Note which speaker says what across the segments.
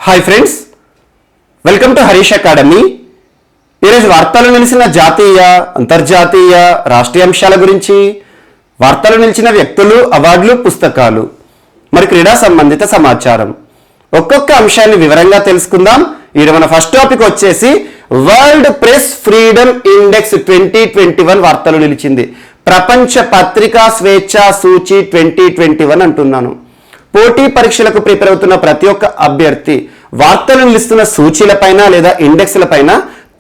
Speaker 1: Hi friends, welcome to Harish academy. ఈరోజు వార్తలు నిలిచిన జాతీయ, అంతర్జాతీయ, రాష్ట్రీయ అంశాల గురించి, వార్తలు నిలిచిన వ్యక్తులు, అవార్డులు, పుస్తకాలు, మరి క్రీడా సంబంధిత సమాచారం ఒక్కొక్క అంశాన్ని వివరంగా తెలుసుకుందాం. ఈరోజు మన ఫస్ట్ టాపిక్ వచ్చేసి వరల్డ్ ప్రెస్ ఫ్రీడమ్ ఇండెక్స్ 2021 వార్తలు నిలిచింది. ప్రపంచ పత్రికా స్వేచ్ఛ సూచి 2021 అంటున్నాను. పోటీ పరీక్షలకు ప్రిపేర్ అవుతున్న ప్రతి ఒక్క అభ్యర్థి వార్తలు నిలుస్తున్న సూచీలపైన లేదా ఇండెక్స్లపైన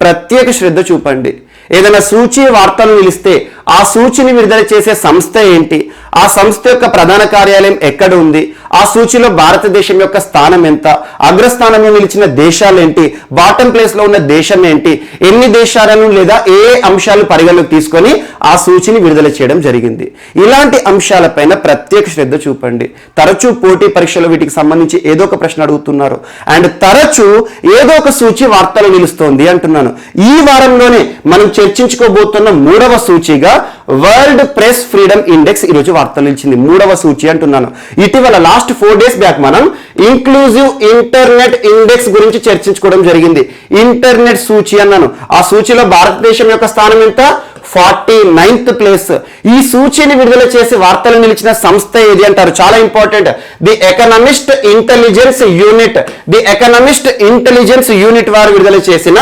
Speaker 1: ప్రత్యేక శ్రద్ధ చూపండి. ఏదైనా సూచి వార్తలు నిలిస్తే ఆ సూచిని విడుదల చేసే సంస్థ ఏంటి, ఆ సంస్థ యొక్క ప్రధాన కార్యాలయం ఎక్కడ ఉంది, ఆ సూచిలో భారతదేశం యొక్క స్థానం ఎంత, అగ్రస్థానంలో నిలిచిన దేశాలు ఏంటి, బాటమ్ ప్లేస్ లో ఉన్న దేశం ఏంటి, ఎన్ని దేశాలను లేదా ఏ అంశాలు పరిగణలోకి తీసుకొని ఆ సూచిని విడుదల చేయడం జరిగింది. ఇలాంటి అంశాలపైన ప్రత్యేక శ్రద్ధ చూపండి. తరచూ పోటీ పరీక్షలు వీటికి సంబంధించి ఏదో ఒక ప్రశ్న అడుగుతున్నారు అండ్ తరచూ ఏదో ఒక సూచి వార్తలు నిలుస్తోంది అంటున్నాను. ఈ వారంలోనే మనం చర్చించుకోబోతున్న మూడవ సూచిగా వరల్డ్ ప్రెస్ ఫ్రీడమ్ ఇండెక్స్ ఈరోజు వార్తలు నిలిచింది. మూడవ సూచి అంటున్నాను. ఇటీవల లాస్ట్ 4 days బ్యాక్ మనం ఇంక్లూజివ్ ఇంటర్నెట్ ఇండెక్స్ గురించి చర్చించుకోవడం జరిగింది. ఇంటర్నెట్ సూచి అన్నాను. ఆ సూచిలో భారతదేశం యొక్క స్థానం ఎంత? 49th place. ఈ సూచిని విడుదల చేసి వార్తలు నిలిచిన సంస్థ ఏది అంటారు? చాలా important. The economist intelligence unit. The economist intelligence unit వారు విడుదల చేసిన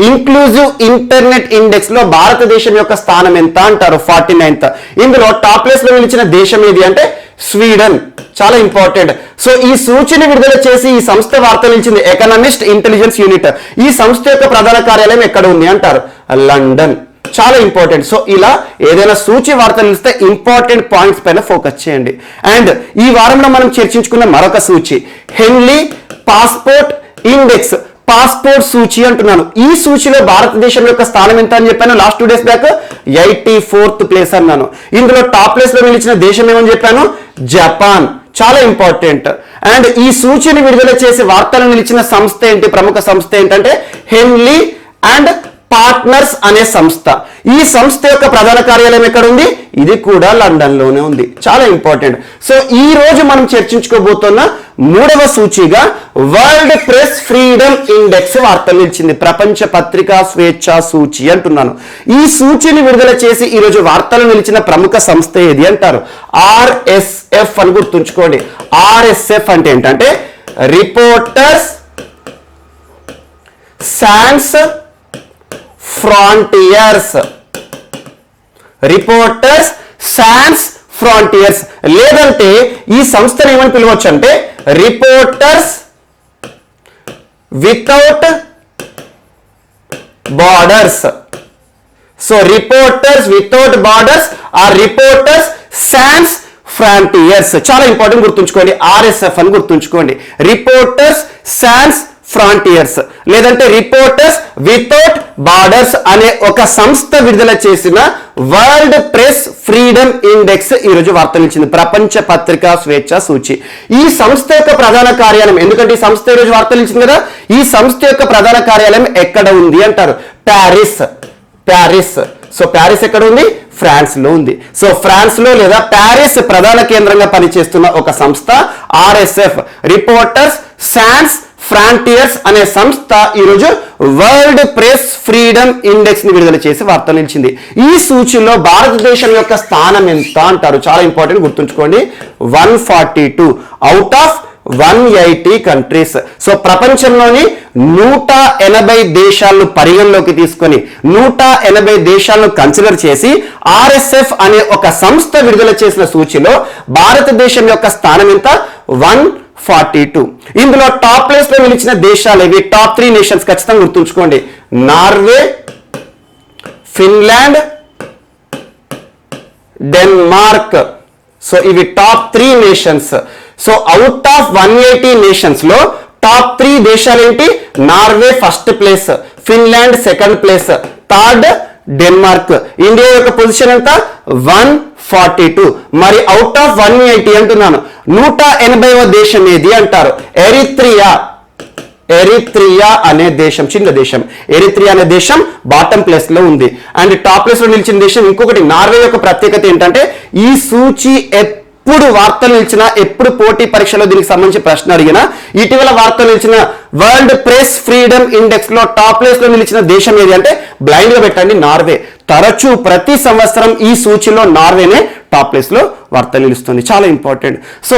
Speaker 1: ఇంక్లూజివ్ ఇంటర్నెట్ ఇండెక్స్ లో భారతదేశం యొక్క స్థానం ఎంత అంటారు? 49th. ఇందులో టాప్ ప్లేస్ లో నిలిచిన దేశం ఏది అంటే స్వీడన్. చాలా ఇంపార్టెంట్. సో ఈ సూచిని విడుదల చేసి ఈ సంస్థ వార్తలు నిలిచింది ఎకనామిస్ట్ ఇంటెలిజెన్స్ యూనిట్. ఈ సంస్థ యొక్క ప్రధాన కార్యాలయం ఎక్కడ ఉంది అంటారు? లండన్. చాలా ఇంపార్టెంట్. సో ఇలా ఏదైనా సూచి వార్తలు ఇస్తే ఇంపార్టెంట్ పాయింట్స్ పైన ఫోకస్ చేయండి. అండ్ ఈ వారంలో మనం చర్చించుకున్న మరొక సూచి హెన్లీ పాస్పోర్ట్ ఇండెక్స్. పాస్పోర్ట్ సూచి అంటున్నాను. ఈ సూచిలో భారతదేశం యొక్క స్థానం ఎంత అని చెప్పాను last 2 days back? 84th place అన్నాను. ఇందులో టాప్ ప్లేస్ లో నిలిచిన దేశం ఏమని చెప్పాను? జపాన్. చాలా ఇంపార్టెంట్. అండ్ ఈ సూచిని విడుదల చేసి వార్తలు నిలిచిన సంస్థ ఏంటి? ప్రముఖ సంస్థ ఏంటంటే హెన్లీ అండ్ పార్ట్నర్స్ అనే సంస్థ. ఈ సంస్థ యొక్క ప్రధాన కార్యాలయం ఎక్కడ ఉంది? ఇది కూడా లండన్ లోనే ఉంది. చాలా ఇంపార్టెంట్. సో ఈ రోజు మనం చర్చించుకోబోతున్న మూడవ సూచిగా వరల్డ్ ప్రెస్ ఫ్రీడమ్ ఇండెక్స్ వార్తలు నిలిచింది. ప్రపంచ పత్రికా స్వేచ్ఛ సూచి అంటున్నాను. ఈ సూచిని విడుదల చేసి ఈ రోజు వార్తలు నిలిచిన ప్రముఖ సంస్థ ఏది అంటారు? RSF అని గుర్తుంచుకోండి. RSF అంటే ఏంటంటే Reporters Sans Frontieres. Reporters Sans Frontieres. లేదంటే ఈ సంస్థను ఏమని పిలవచ్చు అంటే Reporters Without Borders. So Reporters Without Borders or Reporters Sans Frontieres. చాలా ఇంపార్టెంట్, గుర్తుంచుకోండి. RSF అని గుర్తుంచుకోండి. రిపోర్టర్స్ సాన్స్ ఫ్రాంటియర్స్ లేదంటే రిపోర్టర్స్ వితౌట్ బార్డర్స్ అనే ఒక సంస్థ విడుదల చేసిన వరల్డ్ ప్రెస్ ఫ్రీడమ్ ఇండెక్స్ ఈ రోజు వార్తలు ఇచ్చింది. ప్రపంచ పత్రికా స్వేచ్ఛ సూచి. ఈ సంస్థ యొక్క ప్రధాన కార్యాలయం, ఎందుకంటే ఈ సంస్థ ఈ రోజు వార్తలు ఇచ్చింది కదా, ఈ సంస్థ యొక్క ప్రధాన కార్యాలయం ఎక్కడ ఉంది అంటారు? ప్యారిస్. ప్యారిస్. సో ప్యారిస్ ఎక్కడ ఉంది? ఫ్రాన్స్ లో ఉంది. సో ఫ్రాన్స్ లో లేదా ప్యారిస్ ప్రధాన కేంద్రంగా పనిచేస్తున్న ఒక సంస్థ RSF, రిపోర్టర్స్ సాన్స్ ఫ్రాంటియర్స్ అనే సంస్థ ఈరోజు వరల్డ్ ప్రెస్ ఫ్రీడమ్ ఇండెక్స్ ని విడుదల చేసి వార్తలు నిలిచింది. ఈ సూచిలో భారతదేశం యొక్క స్థానం ఎంత అంటారు? చాలా ఇంపార్టెంట్, గుర్తుంచుకోండి. 142 అవుట్ ఆఫ్ 180 కంట్రీస్. సో ప్రపంచంలోని 180 దేశాలను పరిగణలోకి తీసుకొని 180 దేశాలను కన్సిడర్ చేసి RSF అనే ఒక సంస్థ విడుదల చేసిన సూచిలో భారతదేశం యొక్క స్థానం ఎంత? 142. ఇందులో టాప్ ప్లేస్ లో నిలిచిన దేశాలు ఇవి. టాప్ 3 నేషన్స్ ఖచ్చితంగా గుర్తుంచుకోండి. Norway, Finland, Denmark. సో ఇవి top 3 nations. So out of 180 nations లో టాప్ 3 దేశాలు ఏంటి? Norway first place, Finland second place, third Denmark. India యొక్క పొజిషన్ ఎంత? 142. మరి అవుట్ ఆఫ్ 180 అంటున్నాను. 180వ దేశం ఏది అంటారు? ఎరిత్రియా. ఎరిత్రియా అనే దేశం చిన్న దేశం. ఎరిత్రియా అనే దేశం బాటమ్ ప్లేస్ లో ఉంది. అండ్ టాప్ ప్లేస్ లో నిలిచిన దేశం ఇంకొకటి నార్వే యొక్క ప్రత్యేకత ఏంటంటే ఈ సూచి ఎప్పుడు వార్తలు నిలిచినా, ఎప్పుడు పోటీ పరీక్షలో దీనికి సంబంధించి ప్రశ్న అడిగినా, ఇటీవల వార్తలు నిలిచిన వరల్డ్ ప్రెస్ ఫ్రీడమ్ ఇండెక్స్ లో టాప్ ప్లేస్ లో నిలిచిన దేశం ఏది అంటే బ్లైండ్ గా పెట్టండి నార్వే. తరచూ ప్రతి సంవత్సరం ఈ సూచీలో నార్వేనే టాప్ ప్లేస్ లో వార్త నిలుస్తుంది. చాలా important. So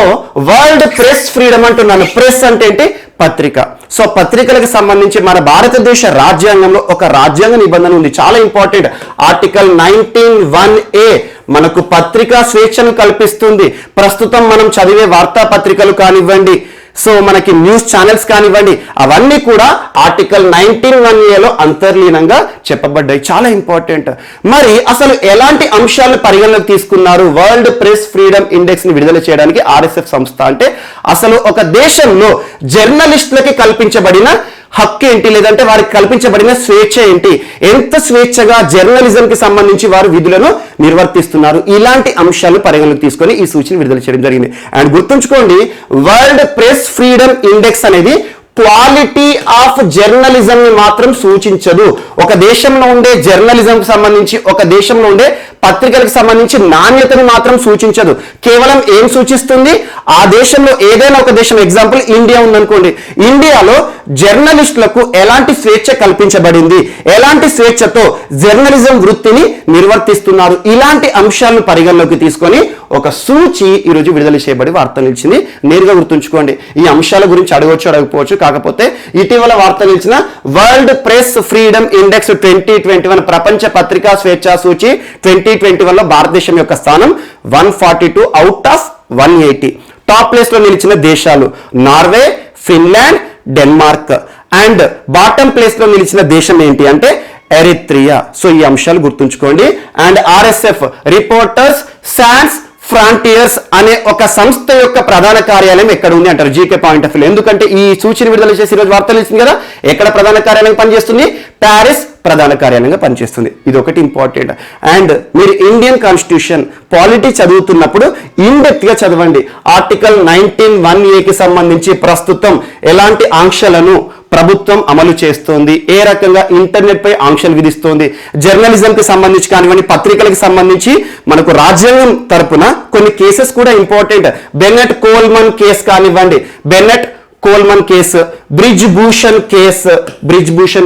Speaker 1: world press freedom అంటున్నాను. ప్రెస్ అంటే ఏంటి? పత్రిక. సో పత్రికలకు సంబంధించి మన భారతదేశ రాజ్యాంగంలో ఒక రాజ్యాంగ నిబంధన ఉంది, చాలా ఇంపార్టెంట్. ఆర్టికల్ 19(1)A మనకు పత్రికా స్వేచ్ఛను కల్పిస్తుంది. ప్రస్తుతం మనం చదివే వార్తాపత్రికలు కానివ్వండి, సో మనకి న్యూస్ ఛానల్స్ కానివ్వండి, అవన్నీ కూడా ఆర్టికల్ 19(1)Aలో అంతర్లీనంగా చెప్పబడ్డాయి. చాలా ఇంపార్టెంట్. మరి అసలు ఎలాంటి అంశాలను పరిగణలోకి తీసుకున్నారు వరల్డ్ ప్రెస్ ఫ్రీడమ్ ఇండెక్స్ ని విడుదల చేయడానికి ఆర్ఎస్ఎఫ్ సంస్థ అంటే? అసలు ఒక దేశంలో జర్నలిస్టులకి కల్పించబడిన హక్కు ఏంటి, లేదంటే వారికి కల్పించబడిన స్వేచ్ఛ ఏంటి, ఎంత స్వేచ్ఛగా జర్నలిజంకి సంబంధించి వారు విధులను నిర్వర్తిస్తున్నారు, ఇలాంటి అంశాలు పరిగణలోకి తీసుకొని ఈ సూచన విడుదల చేయడం జరిగింది. అండ్ గుర్తుంచుకోండి, వరల్డ్ ప్రెస్ ఫ్రీడమ్ ఇండెక్స్ అనేది క్వాలిటీ ఆఫ్ జర్నలిజం ని మాత్రం సూచించదు. ఒక దేశంలో ఉండే జర్నలిజంకి సంబంధించి, ఒక దేశంలో ఉండే పత్రికలకు సంబంధించి నాణ్యతను మాత్రం సూచించదు. కేవలం ఏం సూచిస్తుంది? ఆ దేశంలో ఏదైనా ఒక దేశం, ఎగ్జాంపుల్ ఇండియా ఉందనుకోండి, ఇండియాలో జర్నలిస్టులకు ఎలాంటి స్వేచ్ఛ కల్పించబడింది, ఎలాంటి స్వేచ్ఛతో జర్నలిజం వృత్తిని నిర్వర్తిస్తున్నారు, ఇలాంటి అంశాలను పరిగణలోకి తీసుకొని ఒక సూచి ఈరోజు విడుదల చేయబడి వార్త నిలిచింది. నేరుగా గుర్తుంచుకోండి, ఈ అంశాల గురించి అడగవచ్చు అడగకపోవచ్చు, కాకపోతే ఇటీవల వార్త నిలిచిన వరల్డ్ ప్రెస్ ఫ్రీడమ్ ఇండెక్స్ 2021 ప్రపంచ పత్రికా స్వేచ్ఛా సూచి 2021లో భారతదేశం యొక్క స్థానం 142 అవుట్ ఆఫ్ 180. టాప్ ప్లేస్ లో నిలిచిన దేశాలు Norway, Finland, Denmark. And bottom place లో నిలిచిన దేశం ఏంటి అంటే ఎరిత్రియా. సో ఈ అంశాలు గుర్తుంచుకోండి. And RSF reporters Sans frontiers అనే ఒక సంస్థ యొక్క ప్రధాన కార్యాలయం ఎక్కడ ఉంది అంటారు జీకే పాయింట్ ఆఫ్ వ్యూ. ఎందుకంటే ఈ సూచన విడుదల చేసి ఈరోజు వార్తలు ఇచ్చింది కదా, ఎక్కడ ప్రధాన కార్యాలయం పనిచేస్తుంది? ప్యారిస్ ప్రధాన కార్యాలయంగా పనిచేస్తుంది. ఇది ఒకటి ఇంపార్టెంట్. అండ్ మీరు ఇండియన్ కాన్స్టిట్యూషన్ పాలిటీ చదువుతున్నప్పుడు ఇన్డెప్త్ గా చదవండి. ఆర్టికల్ 19(1)Aకి సంబంధించి ప్రస్తుతం ఎలాంటి ఆంక్షలను ప్రభుత్వం అమలు చేస్తోంది, ఏ రకంగా ఇంటర్నెట్ పై ఆంక్షలు విధిస్తోంది, జర్నలిజం కి సంబంధించి కానివ్వండి, పత్రికలకు సంబంధించి మనకు రాజ్యాంగం తరపున కొన్ని కేసెస్ కూడా ఇంపార్టెంట్. బెన్నెట్ కోల్మన్ కేసు కానివ్వండి, Bennett Coleman case, Brij Bhushan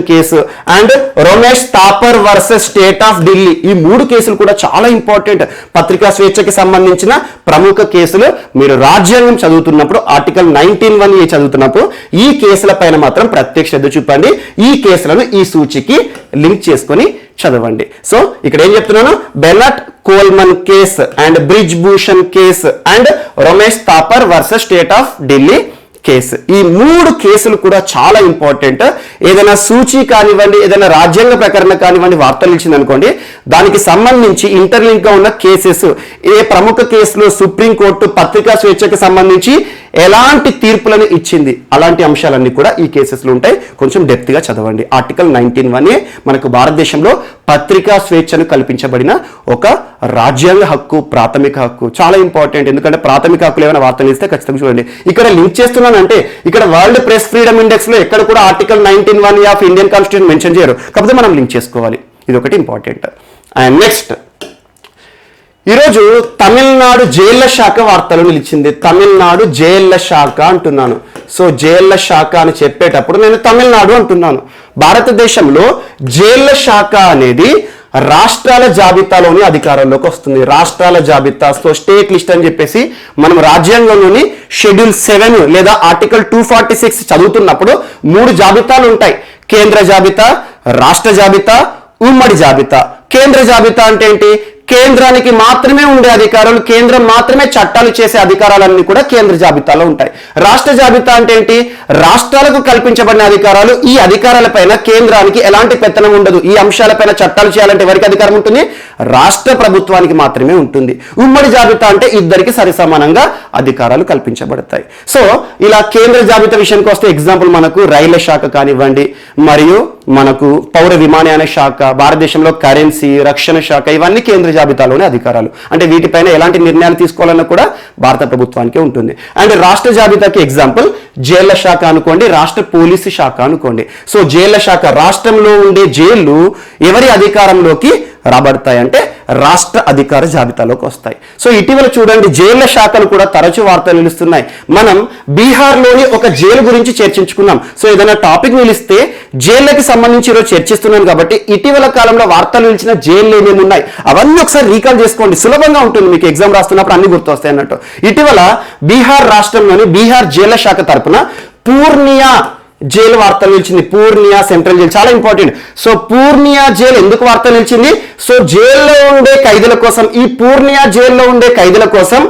Speaker 1: case and Ramesh Thapar versus state of Delhi, ఈ 3 కేసులు కూడా చాలా ఇంపార్టెంట్. పత్రికా స్వేచ్ఛకి సంబంధించిన ప్రముఖ కేసులు. మీరు రాజ్యాంగం చదువుతున్నప్పుడు, ఆర్టికల్ 19(1)A చదువుతున్నప్పుడు ఈ కేసుల పైన మాత్రం ప్రత్యేక శ్రద్ధ చూపండి. ఈ కేసులను ఈ సూచికి లింక్ చేసుకొని చదవండి. సో ఇక్కడ ఏం చెప్తున్నాను? Bennett Coleman case and Brij Bhushan case and Ramesh Thapar versus state of Delhi case. ఈ 3 కేసులు కూడా చాలా ఇంపార్టెంట్. ఏదైనా సూచి కానివ్వండి, ఏదైనా రాజ్యాంగ ప్రకరణ కానివ్వండి వార్తలు ఇచ్చింది అనుకోండి, దానికి సంబంధించి ఇంటర్లింక్ గా ఉన్న కేసెస్, ఏ ప్రముఖ కేసులో సుప్రీంకోర్టు పత్రికా స్వేచ్ఛకు సంబంధించి ఎలాంటి తీర్పులను ఇచ్చింది, అలాంటి అంశాలన్నీ కూడా ఈ కేసెస్లో ఉంటాయి. కొంచెం డెప్త్ గా చదవండి. ఆర్టికల్ 19(1)A మనకు భారతదేశంలో పత్రికా స్వేచ్ఛను కల్పించబడిన ఒక రాజ్యాంగ హక్కు, ప్రాథమిక హక్కు. చాలా ఇంపార్టెంట్. ఎందుకంటే ప్రాథమిక హక్కులు ఏమైనా వార్తలు ఇస్తే ఖచ్చితంగా చూడండి. ఇక్కడ లింక్ చేస్తున్నానంటే ఇక్కడ వరల్డ్ ప్రెస్ ఫ్రీడమ్ ఇండెక్స్ లో ఎక్కడ కూడా article 19(1)A of Indian constitution mention చేయరు, కాకపోతే మనం లింక్ చేసుకోవాలి. ఇది ఒకటి ఇంపార్టెంట్. అండ్ నెక్స్ట్, ఈరోజు తమిళనాడు జైళ్ల శాఖ వార్తలు నిలిచింది. తమిళనాడు జైళ్ల శాఖ అంటున్నాను. సో జైళ్ల శాఖ అని చెప్పేటప్పుడు నేను తమిళనాడు అంటున్నాను. భారతదేశంలో జైళ్ల శాఖ అనేది రాష్ట్రాల జాబితాలోని అధికారంలోకి వస్తుంది. రాష్ట్రాల జాబితా, సో స్టేట్ లిస్ట్ అని చెప్పేసి మనం రాజ్యాంగంలోని షెడ్యూల్ 7 లేదా ఆర్టికల్ 246 చదువుతున్నప్పుడు 3 జాబితాలు ఉంటాయి. కేంద్ర జాబితా, రాష్ట్ర జాబితా, ఉమ్మడి జాబితా. కేంద్ర జాబితా అంటే ఏంటి? కేంద్రానికి మాత్రమే ఉండే అధికారాలు, కేంద్రం మాత్రమే చట్టాలు చేసే అధికారాలన్నీ కూడా కేంద్ర జాబితాలో ఉంటాయి. రాష్ట్ర జాబితా అంటే ఏంటి? రాష్ట్రాలకు కల్పించబడిన అధికారాలు. ఈ అధికారాలపైన కేంద్రానికి ఎలాంటి పెత్తనం ఉండదు. ఈ అంశాలపైన చట్టాలు చేయాలంటే ఎవరికి అధికారం ఉంటుంది? రాష్ట్ర ప్రభుత్వానికి మాత్రమే ఉంటుంది. ఉమ్మడి జాబితా అంటే ఇద్దరికి సరిసమానంగా అధికారాలు కల్పించబడతాయి. సో ఇలా కేంద్ర జాబితా విషయానికి వస్తే ఎగ్జాంపుల్ మనకు రైళ్ల శాఖ కానివ్వండి, మరియు మనకు పౌర విమానయాన శాఖ, భారతదేశంలో కరెన్సీ, రక్షణ శాఖ, ఇవన్నీ కేంద్ర జాబితాలోనే అధికారాలు. అంటే వీటిపైన ఎలాంటి నిర్ణయాలు తీసుకోవాలన్నా కూడా భారత ప్రభుత్వానికే ఉంటుంది. అండ్ రాష్ట్ర జాబితాకి ఎగ్జాంపుల్ జైళ్ల శాఖ అనుకోండి, రాష్ట్ర పోలీసు శాఖ అనుకోండి. సో జైళ్ల శాఖ, రాష్ట్రంలో ఉండే జైళ్లు ఎవరి అధికారంలోకి రాబడతాయి, అంటే రాష్ట్ర అధికార జాబితాలోకి వస్తాయి. సో ఇటీవల చూడండి జైళ్ల శాఖలు కూడా తరచూ వార్తలు నిలుస్తున్నాయి. మనం బీహార్లోని ఒక జైలు గురించి చర్చించుకున్నాం. సో ఏదైనా టాపిక్ నిలిస్తే జైళ్ళకి సంబంధించి ఈరోజు చర్చిస్తున్నాను కాబట్టి ఇటీవల కాలంలో వార్తలు నిలిచిన జైళ్ళు ఏమేమి ఉన్నాయి అవన్నీ ఒకసారి రీకాల్ చేసుకోండి, సులభంగా ఉంటుంది మీకు ఎగ్జామ్ రాస్తున్నప్పుడు అన్ని గుర్తొస్తాయి అన్నట్టు. ఇటీవల బీహార్ రాష్ట్రంలోని బీహార్ జైళ్ల శాఖ తరపున పూర్ణియా జైలు వార్త నిలిచింది. పూర్ణియా సెంట్రల్ జైలు చాలా ఇంపార్టెంట్. సో పూర్ణియా జైలు ఎందుకు వార్త నిలిచింది? సో జైల్లో ఉండే ఖైదీల కోసం, ఈ పూర్ణియా జైల్లో ఉండే ఖైదీల కోసం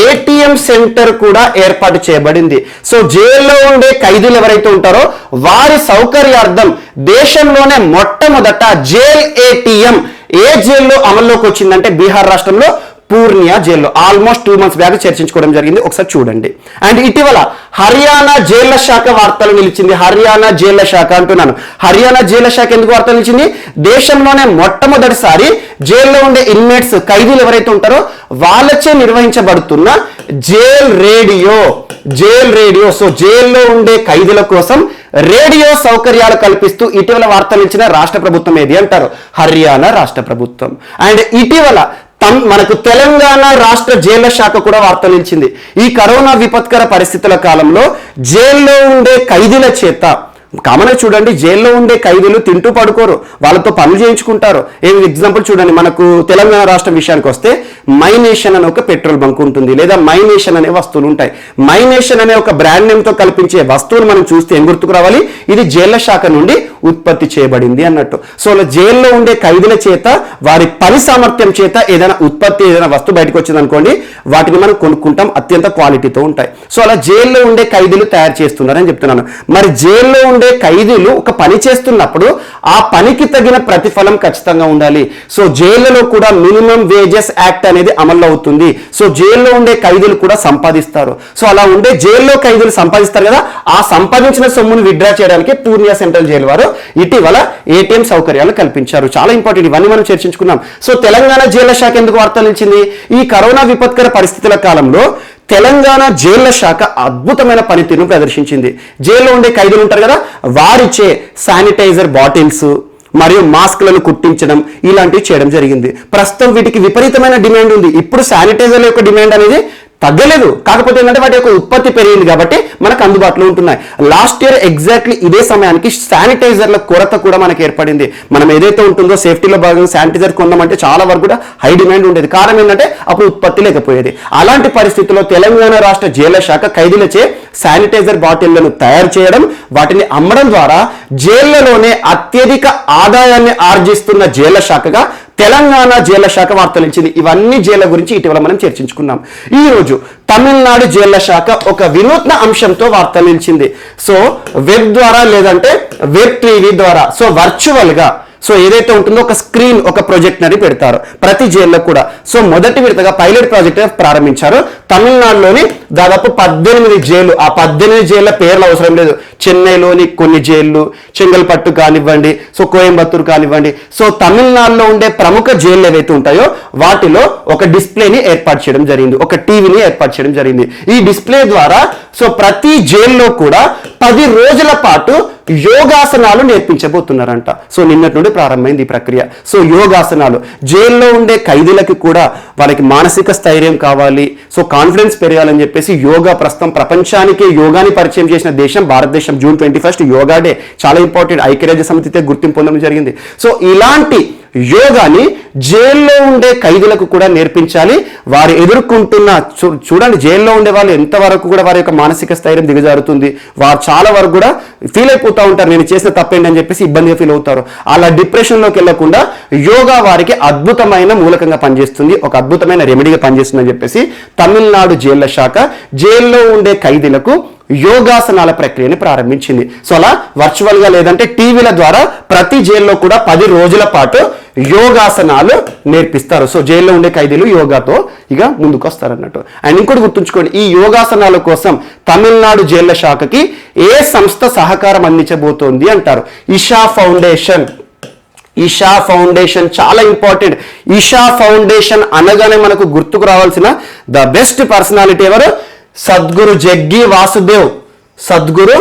Speaker 1: ఏటీఎం సెంటర్ కూడా ఏర్పాటు చేయబడింది. సో జైల్లో ఉండే ఖైదీలు ఎవరైతే ఉంటారో వారి సౌకర్యార్థం దేశంలోనే మొట్టమొదట జైల్ ఏటీఎం ఏ జైల్లో అమల్లోకి వచ్చిందంటే బీహార్ రాష్ట్రంలో పూర్ణియా జైల్లో. ఆల్మోస్ట్ 2 months బ్యాక్ చర్చించుకోవడం జరిగింది, ఒకసారి చూడండి. అండ్ ఇటీవల హర్యానా జైళ్ల శాఖ వార్తలు నిలిచింది. హర్యానా జైళ్ల శాఖ అంటున్నాను. హర్యానా జైళ్ల శాఖ ఎందుకు వార్తలు నిలిచింది? దేశంలోనే మొట్టమొదటిసారి జైల్లో ఉండే ఇన్మేట్స్ ఖైదీలు ఎవరైతే ఉంటారో వాళ్ళచే నిర్వహించబడుతున్న జైల్ రేడియో సో జైల్లో ఉండే ఖైదీల కోసం రేడియో సౌకర్యాలు కల్పిస్తూ ఇటీవల వార్తలు ఇచ్చిన రాష్ట్ర ప్రభుత్వం ఏది అంటారు? హర్యానా రాష్ట్ర ప్రభుత్వం. అండ్ ఇటీవల మనకు తెలంగాణ రాష్ట్ర జైళ్ల శాఖ కూడా వార్త నిలిచింది. ఈ కరోనా విపత్కర పరిస్థితుల కాలంలో జైల్లో ఉండే ఖైదీల చేత కామన్గా చూడండి, జైల్లో ఉండే ఖైదీలు తింటూ పడుకోరు, వాళ్ళతో పనులు చేయించుకుంటారు. ఎగ్జాంపుల్ చూడండి, మనకు తెలంగాణ రాష్ట్రం విషయానికి వస్తే మైనేషన్ అనే ఒక పెట్రోల్ బంక్ ఉంటుంది, లేదా మైనేషన్ అనే వస్తువులు ఉంటాయి. మైనేషన్ అనే ఒక బ్రాండ్ నేమ్తో కల్పించే వస్తువులు మనం చూస్తే ఏం గుర్తుకు రావాలి? ఇది జైళ్ల శాఖ నుండి ఉత్పత్తి చేయబడింది అన్నట్టు. సో జైల్లో ఉండే ఖైదీల చేత వారి పని సామర్థ్యం చేత ఏదైనా వస్తువు బయటకు వచ్చింది అనుకోండి, వాటిని మనం కొనుక్కుంటాం, అత్యంత క్వాలిటీతో ఉంటాయి. సో అలా జైల్లో ఉండే ఖైదీలు తయారు చేస్తున్నారని చెప్తున్నాను. మరి జైల్లో ఉండే ఖైదీలు ఒక పని చేస్తున్నప్పుడు ఆ పనికి తగిన ప్రతిఫలం ఖచ్చితంగా ఉండాలి. సో జైళ్లలో కూడా మినిమం వేజెస్ యాక్ట్ అనేది అమల్లో అవుతుంది. సో జైల్లో ఉండే ఖైదీలు కూడా సంపాదిస్తారు. సో అలా ఉండే జైల్లో ఖైదీలు సంపాదిస్తారు కదా, ఆ సంపాదించిన సొమ్మును విత్డ్రా చేయడానికి పూర్ణియా సెంట్రల్ జైలు వారు ఇటీవల ఏటీఎం సౌకర్యాలు కల్పించారు. చాలా ఇంపార్టెంట్, ఇవన్నీ మనం చర్చించుకున్నాం. సో తెలంగాణ జైళ్ల శాఖ ఎందుకు వార్తలు ఇచ్చింది? ఈ కరోనా విపత్కర పరిస్థితుల కాలంలో తెలంగాణ జైళ్ల శాఖ అద్భుతమైన పనితీరును ప్రదర్శించింది. జైల్లో ఉండే ఖైదీలు ఉంటారు కదా, వారిచే శానిటైజర్ బాటిల్స్ మరియు మాస్క్లను కుట్టించడం ఇలాంటివి చేయడం జరిగింది. ప్రస్తుతం వీటికి విపరీతమైన డిమాండ్ ఉంది. ఇప్పుడు శానిటైజర్ల యొక్క డిమాండ్ అనేది తగ్గలేదు, కాకపోతే ఏంటంటే వాటి యొక్క ఉత్పత్తి పెరిగింది కాబట్టి మనకు అందుబాటులో ఉంటున్నాయి. లాస్ట్ ఇయర్ ఎగ్జాక్ట్లీ ఇదే సమయానికి శానిటైజర్ల కొరత కూడా మనకు ఏర్పడింది. మనం ఏదైతే ఉంటుందో సేఫ్టీలో భాగంగా శానిటైజర్ కొందామంటే చాలా వరకు కూడా హై డిమాండ్ ఉండేది. కారణం ఏంటంటే అప్పుడు ఉత్పత్తి లేకపోయేది. అలాంటి పరిస్థితుల్లో తెలంగాణ రాష్ట్ర జైళ్ల శాఖ ఖైదీలచే శానిటైజర్ బాటిళ్లను తయారు చేయడం, వాటిని అమ్మడం ద్వారా జైళ్లలోనే అత్యధిక ఆదాయాన్ని ఆర్జిస్తున్న జైళ్ల శాఖగా తెలంగాణ జైళ్ల శాఖ వార్తలు ఇచ్చింది. ఇవన్నీ జైళ్ల గురించి ఇటీవల మనం చర్చించుకున్నాం. ఈ రోజు తమిళనాడు జైళ్ల శాఖ ఒక వినూత్న అంశంతో వార్తలు నిలిచింది. సో వెబ్ ద్వారా లేదంటే వెబ్ టీవీ ద్వారా, సో వర్చువల్ గా, సో ఏదైతే ఉంటుందో ఒక స్క్రీన్, ఒక ప్రొజెక్టరీ పెడతారు ప్రతి జైల్లో కూడా. సో మొదటి విడతగా పైలట్ ప్రాజెక్ట్ ప్రారంభించారు. తమిళనాడులోని దాదాపు 18 జైలు, ఆ 18 జైళ్ల పేర్లు అవసరం లేదు, చెన్నైలోని కొన్ని జైళ్లు, చెంగల్పట్టు కానివ్వండి, సో కోయంబత్తూరు కానివ్వండి, సో తమిళనాడులో ఉండే ప్రముఖ జైళ్ళు ఏవైతే ఉంటాయో వాటిలో ఒక డిస్ప్లేని ఏర్పాటు చేయడం జరిగింది, ఒక టీవీని ఏర్పాటు చేయడం జరిగింది. ఈ డిస్ప్లే ద్వారా సో ప్రతి జైల్లో కూడా 10 రోజుల పాటు యోగాసనాలు నేర్పించబోతున్నారంట. సో నిన్నటి నుండి ప్రారంభమైంది ఈ ప్రక్రియ. సో యోగాసనాలు జైల్లో ఉండే ఖైదీలకు కూడా వాళ్ళకి మానసిక స్థైర్యం కావాలి, సో కాన్ఫిడెన్స్ పెరగాలని చెప్పేసి యోగా ప్రస్తుతం ప్రపంచానికి యోగాని పరిచయం చేసిన దేశం భారతదేశం. June 21 యోగా డే చాలా ఇంపార్టెంట్, ఐక్యరాజ్య సమితితో గుర్తింపు పొందడం జరిగింది. సో ఇలాంటి యోగాని జైల్లో ఉండే ఖైదీలకు కూడా నేర్పించాలి. వారు ఎదుర్కొంటున్న చూడండి, జైల్లో ఉండే వాళ్ళు ఎంతవరకు కూడా వారి యొక్క మానసిక స్థైర్యం దిగజారుతుంది. వారు చాలా వరకు కూడా ఫీల్ అయిపోతూ ఉంటారు, నేను చేసిన తప్పేంటి అని చెప్పేసి ఇబ్బందిగా ఫీల్ అవుతారు. అలా డిప్రెషన్లోకి వెళ్లకుండా యోగా వారికి అద్భుతమైన మూలకంగా పనిచేస్తుంది, ఒక అద్భుతమైన రెమెడీగా పనిచేస్తుంది అని చెప్పేసి తమిళనాడు జైళ్ల శాఖ జైల్లో ఉండే ఖైదీలకు యోగాసనాల ప్రక్రియని ప్రారంభించింది. సో అలా వర్చువల్ గా లేదంటే టీవీల ద్వారా ప్రతి జైల్లో కూడా 10 రోజుల పాటు యోగాసనాలు నేర్పిస్తారు. సో జైల్లో ఉండే ఖైదీలు యోగాతో ఇక ముందుకు వస్తారన్నట్టు. అండ్ ఇంకోటి గుర్తుంచుకోండి, ఈ యోగాసనాల కోసం తమిళనాడు జైళ్ల శాఖకి ఏ సంస్థ సహకారం అందించబోతోంది అంటారు? ఇషా ఫౌండేషన్. ఇషా ఫౌండేషన్ చాలా ఇంపార్టెంట్. ఇషా ఫౌండేషన్ అనగానే మనకు గుర్తుకు రావాల్సిన ద బెస్ట్ పర్సనాలిటీ ఎవరు? సద్గురు జగ్గి వాసుదేవ్. సద్గురు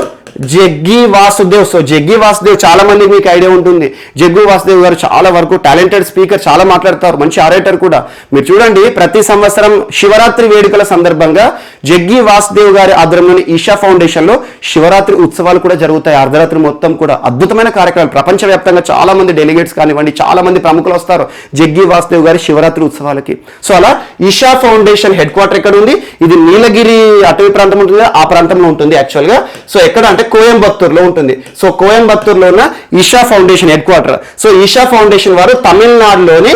Speaker 1: జగ్గి వాసుదేవ్. సో జగ్గి వాసుదేవ్ చాలా మంది మీకు ఐడియా ఉంటుంది. జగ్గు వాసుదేవ్ గారు చాలా వరకు టాలెంటెడ్ స్పీకర్, చాలా మాట్లాడతారు, మంచి ఆరేటర్ కూడా. మీరు చూడండి, ప్రతి సంవత్సరం శివరాత్రి వేడుకల సందర్భంగా జగ్గి వాసుదేవ్ గారి ఆధ్వర్యంలోని ఈషా ఫౌండేషన్ లో శివరాత్రి ఉత్సవాలు కూడా జరుగుతాయి. అర్ధరాత్రి మొత్తం కూడా అద్భుతమైన కార్యక్రమాలు. ప్రపంచవ్యాప్తంగా చాలా మంది డెలిగేట్స్ కానివ్వండి, చాలా మంది ప్రముఖులు వస్తారు జగ్గి వాసుదేవ్ గారి శివరాత్రి ఉత్సవాలకి. సో అలా ఈషా ఫౌండేషన్ హెడ్ క్వార్టర్ ఎక్కడ ఉంది? ఇది నీలగిరి అటవీ ప్రాంతం ఉంటుంది, ఆ ప్రాంతంలో ఉంటుంది యాక్చువల్ గా. సో ఎక్కడ అంటే కోయంబత్తూర్ లో ఉంటుంది. సో కోయంబత్తూర్ లో ఉన్న Isha foundation headquarter. So Isha foundation వారు తమిళనాడులోని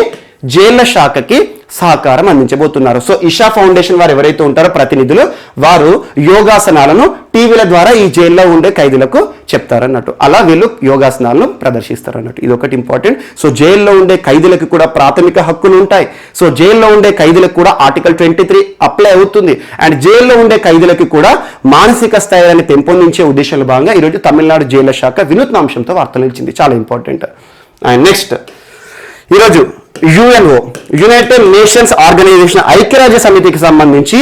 Speaker 1: జైళ్ల శాఖకి సహకారం అందించబోతున్నారు. సో ఈషా ఫౌండేషన్ వారు ఎవరైతే ఉంటారో ప్రతినిధులు, వారు యోగాసనాలను టీవీల ద్వారా ఈ జైల్లో ఉండే ఖైదీలకు చెప్తారన్నట్టు. అలా వీళ్ళు యోగాసనాలను ప్రదర్శిస్తారు అన్నట్టు. ఇది ఒకటి ఇంపార్టెంట్. సో జైల్లో ఉండే ఖైదీలకు కూడా ప్రాథమిక హక్కులు ఉంటాయి. సో జైల్లో ఉండే ఖైదీలకు కూడా ఆర్టికల్ 23 అప్లై అవుతుంది. అండ్ జైల్లో ఉండే ఖైదీలకు కూడా మానసిక స్థాయిని పెంపొందించే ఉద్దేశంలో భాగంగా ఈరోజు తమిళనాడు జైళ్ల శాఖ వినూత్న అంశంతో వార్తలు ఇచ్చింది. చాలా ఇంపార్టెంట్. అండ్ నెక్స్ట్, ఈరోజు యుఎన్ఓ, యునైటెడ్ నేషన్స్ ఆర్గనైజేషన్, ఐక్యరాజ్య సమితికి సంబంధించి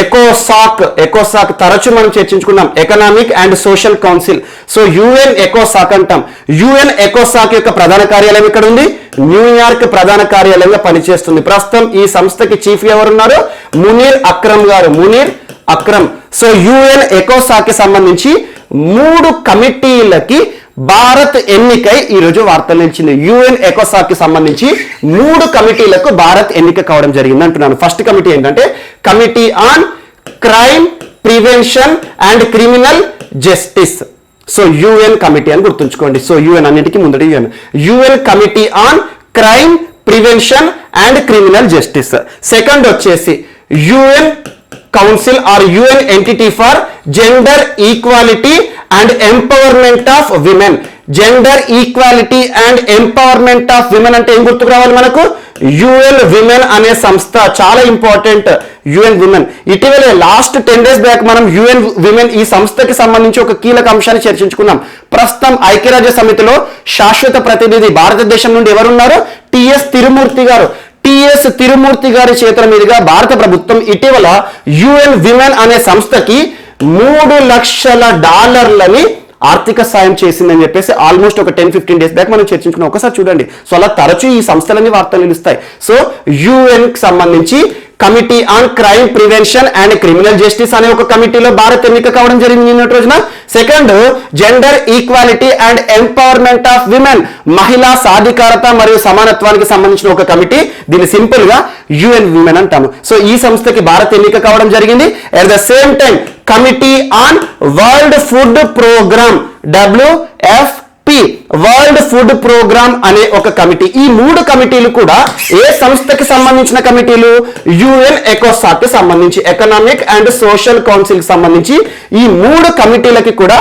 Speaker 1: ఎకోసాక్ తరచు మనం చర్చించుకున్నాం, economic and social council. So UN ఎకోసాక్ అంటాం. యుఎన్ ఎకోసాక్ యొక్క ప్రధాన కార్యాలయం ఇక్కడ ఉంది, న్యూయార్క్ ప్రధాన కార్యాలయంగా పనిచేస్తుంది. ప్రస్తుతం ఈ సంస్థకి చీఫ్ ఎవరున్నారు? మునీర్ అక్రమ్ గారు. మునీర్ అక్రమ్. సో యుఎన్ ఎకోసాక్ కి సంబంధించి 3 కమిటీలకి భారత్ ఎన్నికై ఈరోజు వార్తలు నిలిచింది. యుఎన్ ఎకోసాక్ కి సంబంధించి 3 కమిటీలకు భారత్ ఎన్నిక కావడం జరిగింది అంటున్నాను. ఫస్ట్ కమిటీ ఏంటంటే committee on crime prevention and criminal justice. So UN committee అని గుర్తుంచుకోండి. సో యుఎన్ అన్నిటికీ ముందడి UN. UN committee on crime prevention and criminal justice. Second వచ్చేసి UN council or UN entity for gender equality and empowerment of women. Gender equality and empowerment of women అంటే ఏం గుర్తుకు రావాలి మనకు? యుఎన్ విమెన్ అనే సంస్థ చాలా ఇంపార్టెంట్. UN women. ఇటీవల లాస్ట్ 10 days బ్యాక్ మనం యుఎన్ విమెన్ ఈ సంస్థకి సంబంధించి ఒక కీలక అంశాన్ని చర్చించుకున్నాం. ప్రస్తుతం ఐక్యరాజ్య సమితిలో శాశ్వత ప్రతినిధి భారతదేశం నుండి ఎవరున్నారు? టిఎస్ తిరుమూర్తి గారు. టిఎస్ తిరుమూర్తి గారి చేతుల మీదుగా భారత ప్రభుత్వం ఇటీవల యుఎన్ విమెన్ అనే సంస్థకి $3 లక్షల ఆర్థిక సాయం చేసిందని చెప్పేసి ఆల్మోస్ట్ ఒక 10-15 days బ్యాక్ మనం చర్చించుకున్నాం. ఒకసారి చూడండి. సో అలా తరచూ ఈ సంస్థలన్నీ వార్తలు నిలుస్తాయి. సో యుఎన్ కి సంబంధించి committee on crime prevention and criminal justice అనే ఒక కమిటీలో భారత్ ఎన్నిక కావడం జరిగింది నిన్నటి రోజున. Second, gender equality and empowerment of women, మహిళా సాధికారత మరియు సమానత్వానికి సంబంధించిన ఒక కమిటీ. దీన్ని సింపుల్ గా యుఎన్ విమెన్ అంటాము. సో ఈ సంస్థకి భారత్ ఎన్నిక కావడం జరిగింది. At the same time committee on world food programme, WFP, world food programme అనే ఒక కమిటీ. ఈ 3 కమిటీలు కూడా ఏ సంస్థకి సంబంధించిన కమిటీలు? యుఎన్ ఎకోసాక్ కి సంబంధించి, ఎకనామిక్ అండ్ సోషల్ కౌన్సిల్ కి సంబంధించి ఈ 3 కమిటీలకి కూడా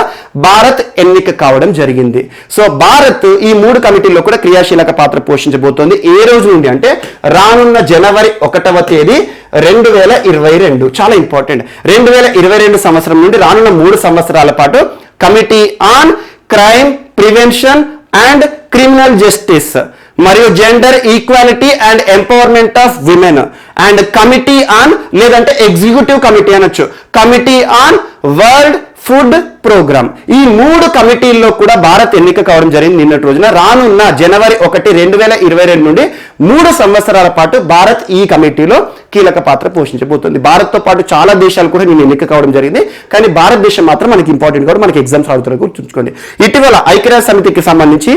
Speaker 1: భారత్ ఎన్నిక కావడం జరిగింది. సో భారత్ ఈ 3 కమిటీల్లో కూడా క్రియాశీలక పాత్ర పోషించబోతోంది. ఏ రోజు నుండి అంటే రానున్న జనవరి 1వ తేదీ 2022. చాలా ఇంపార్టెంట్. 2022 సంవత్సరం నుండి రానున్న 3 సంవత్సరాల పాటు committee on crime prevention and criminal justice మరియు gender equality and empowerment of women and committee on, లేదంటే ఎగ్జిక్యూటివ్ కమిటీ అనొచ్చు, committee on world food programme. ఈ 3 కమిటీల్లో కూడా భారత్ ఎన్నిక కావడం జరిగింది నిన్నటి రోజున. రానున్న జనవరి 1, 2022 నుండి 3 సంవత్సరాల పాటు భారత్ ఈ కమిటీలో కీలక పాత్ర పోషించబోతుంది. భారత్తో పాటు చాలా దేశాలు కూడా నేను ఎన్నిక కావడం జరిగింది. కానీ భారతదేశం మాత్రం మనకి ఇంపార్టెంట్ కూడా, మనకి ఎగ్జామ్స్ రావుతారు గుర్తుంచుకోండి. ఇటీవల ఐక్యరాజ్య సమితికి సంబంధించి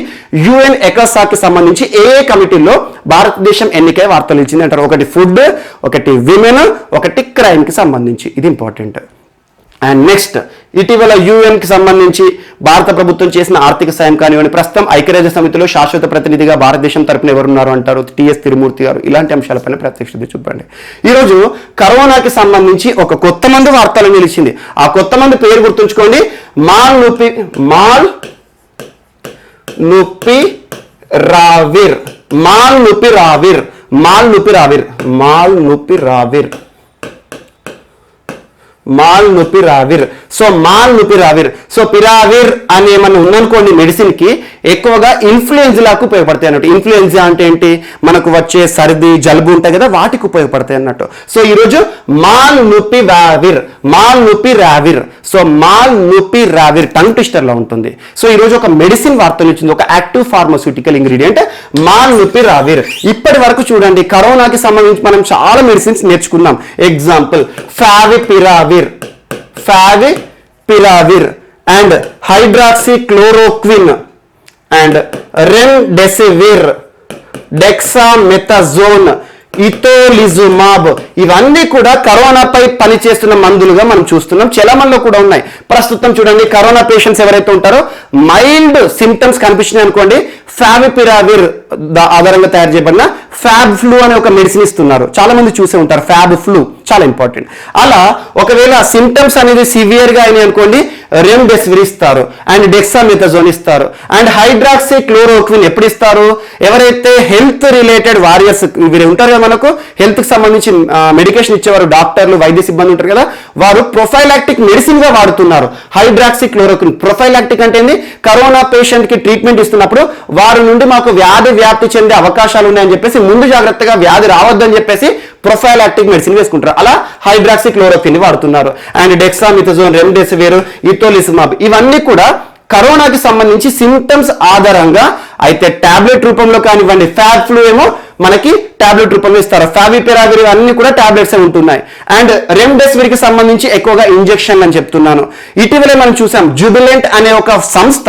Speaker 1: యుఎన్ ఎకోసాక్ కి సంబంధించి ఏ కమిటీల్లో భారతదేశం ఎన్నికై వార్తలు ఇచ్చింది అంటారు? ఒకటి ఫుడ్, ఒకటి విమెన్, ఒకటి క్రైమ్ కి సంబంధించి. ఇది ఇంపార్టెంట్. అండ్ నెక్స్ట్, ఇటీవల యుఎన్ కి సంబంధించి భారత ప్రభుత్వం చేసిన ఆర్థిక సాయం కానివ్వండి, ప్రస్తుతం ఐక్యరాజ్య సమితిలో శాశ్వత ప్రతినిధిగా భారతదేశం తరపున ఎవరున్నారు అంటారు? టిఎస్ తిరుమూర్తి గారు. ఇలాంటి అంశాలపైన ప్రత్యక్ష చూపండి. ఈరోజు కరోనాకి సంబంధించి ఒక కొత్త మందు వార్తలు నిలిచింది. ఆ కొత్త మందు పేరు గుర్తుంచుకోండి, మాల్ మాల్నుపిరావిర్. సో మాల్నుపిరావిర్, సో పిరావిర్ అని ఏమన్నా ఉందనుకోండి మెడిసిన్ కి, ఎక్కువగా ఇన్ఫ్లుయెన్జాలకు ఉపయోగపడతాయి అన్నట్టు. ఇన్ఫ్లుయెన్జా అంటే ఏంటి, మనకు వచ్చే సర్ది జలుబు ఉంటాయి కదా, వాటికి ఉపయోగపడతాయి అన్నట్టు. సో ఈరోజు మాల్నుపిరావిర్, మాల్నుపిరావిర్, సో మాల్నుపిరావిర్ టంగ్ ట్విస్టర్ లో ఉంటుంది. సో ఈరోజు ఒక మెడిసిన్ వార్తలు ఇచ్చింది, ఒక యాక్టివ్ ఫార్మాస్యూటికల్ ఇంగ్రీడియంట్ మాల్నుపిరావిర్. ఇప్పటి వరకు చూడండి కరోనాకి సంబంధించి మనం చాలా మెడిసిన్స్ నేర్చుకున్నాం. Example favipiravir, favipiravir and hydroxychloroquine and remdesivir, dexamethasone, itolizumab, ఇవన్నీ కూడా కరోనాపై పనిచేస్తున్న మందులుగా మనం చూస్తున్నాం. చలమల్లో కూడా ఉన్నాయి. ప్రస్తుతం చూడండి కరోనా పేషెంట్స్ ఎవరైతే ఉంటారో మైల్డ్ సిమ్టమ్స్ కనిపించినాయి అనుకోండి, ఫావిపిరావిర్ ఆధారంగా తయారు చేయబడిన ఫ్యాబ్ ఫ్లూ అనే ఒక మెడిసిన్ ఇస్తున్నారు. చాలా మంది చూసే ఉంటారు ఫ్యాబ్ ఫ్లూ, చాలా ఇంపార్టెంట్. అలా ఒకవేళ సిమ్టమ్స్ అనేది సివియర్ గా అయినాయి అనుకోండి, రెమ్డెసివిర్ ఇస్తారు అండ్ డెక్సామెథాజోన్ ఇస్తారు అండ్ హైడ్రాక్సిక్లోరోక్విన్ ఎప్పుడు ఇస్తారు, ఎవరైతే హెల్త్ రిలేటెడ్ వారియర్స్ వీరు ఉంటారు కదా, మనకు హెల్త్ కి సంబంధించి మెడికేషన్ ఇచ్చేవారు డాక్టర్లు వైద్య సిబ్బంది ఉంటారు కదా, వారు ప్రొఫైలాక్టిక్ మెడిసిన్ గా వాడుతున్నారు హైడ్రాక్సిక్లోరోక్విన్. ప్రొఫైలాక్టిక్ అంటే ఏంది, కరోనా పేషెంట్ కి ట్రీట్మెంట్ ఇస్తున్నప్పుడు వారి నుండి మాకు వ్యాధి వ్యాప్తి చెందే అవకాశాలు ఉన్నాయని చెప్పేసి ముందు జాగ్రత్తగా వ్యాధి రావద్దని చెప్పేసి ప్రొఫైలాక్టిక్ మెడిసిన్ వేసుకుంటారు. అలా హైడ్రాక్సిక్లోరోక్విన్ వాడుతున్నారు అండ్ డెక్సామెథాజోన్, రెమ్డెసివిర్, ఇటోలిజుమాబ్, ఇవన్నీ కూడా కరోనాకి సంబంధించి సిమ్టమ్స్ ఆధారంగా అయితే టాబ్లెట్ రూపంలో కానివ్వండి, ఫ్యాబ్ ఫ్లూ ఏమో మనకి టాబ్లెట్ రూపంలో ఇస్తారు, ఫావిపిరావిర్ అన్ని కూడా టాబ్లెట్స్ ఉంటున్నాయి అండ్ రెమ్డెసివిర్ కి సంబంధించి ఎక్కువగా ఇంజెక్షన్ అని చెప్తున్నాను. ఇటీవలే మనం చూసాం జుబిలెంట్ అనే ఒక సంస్థ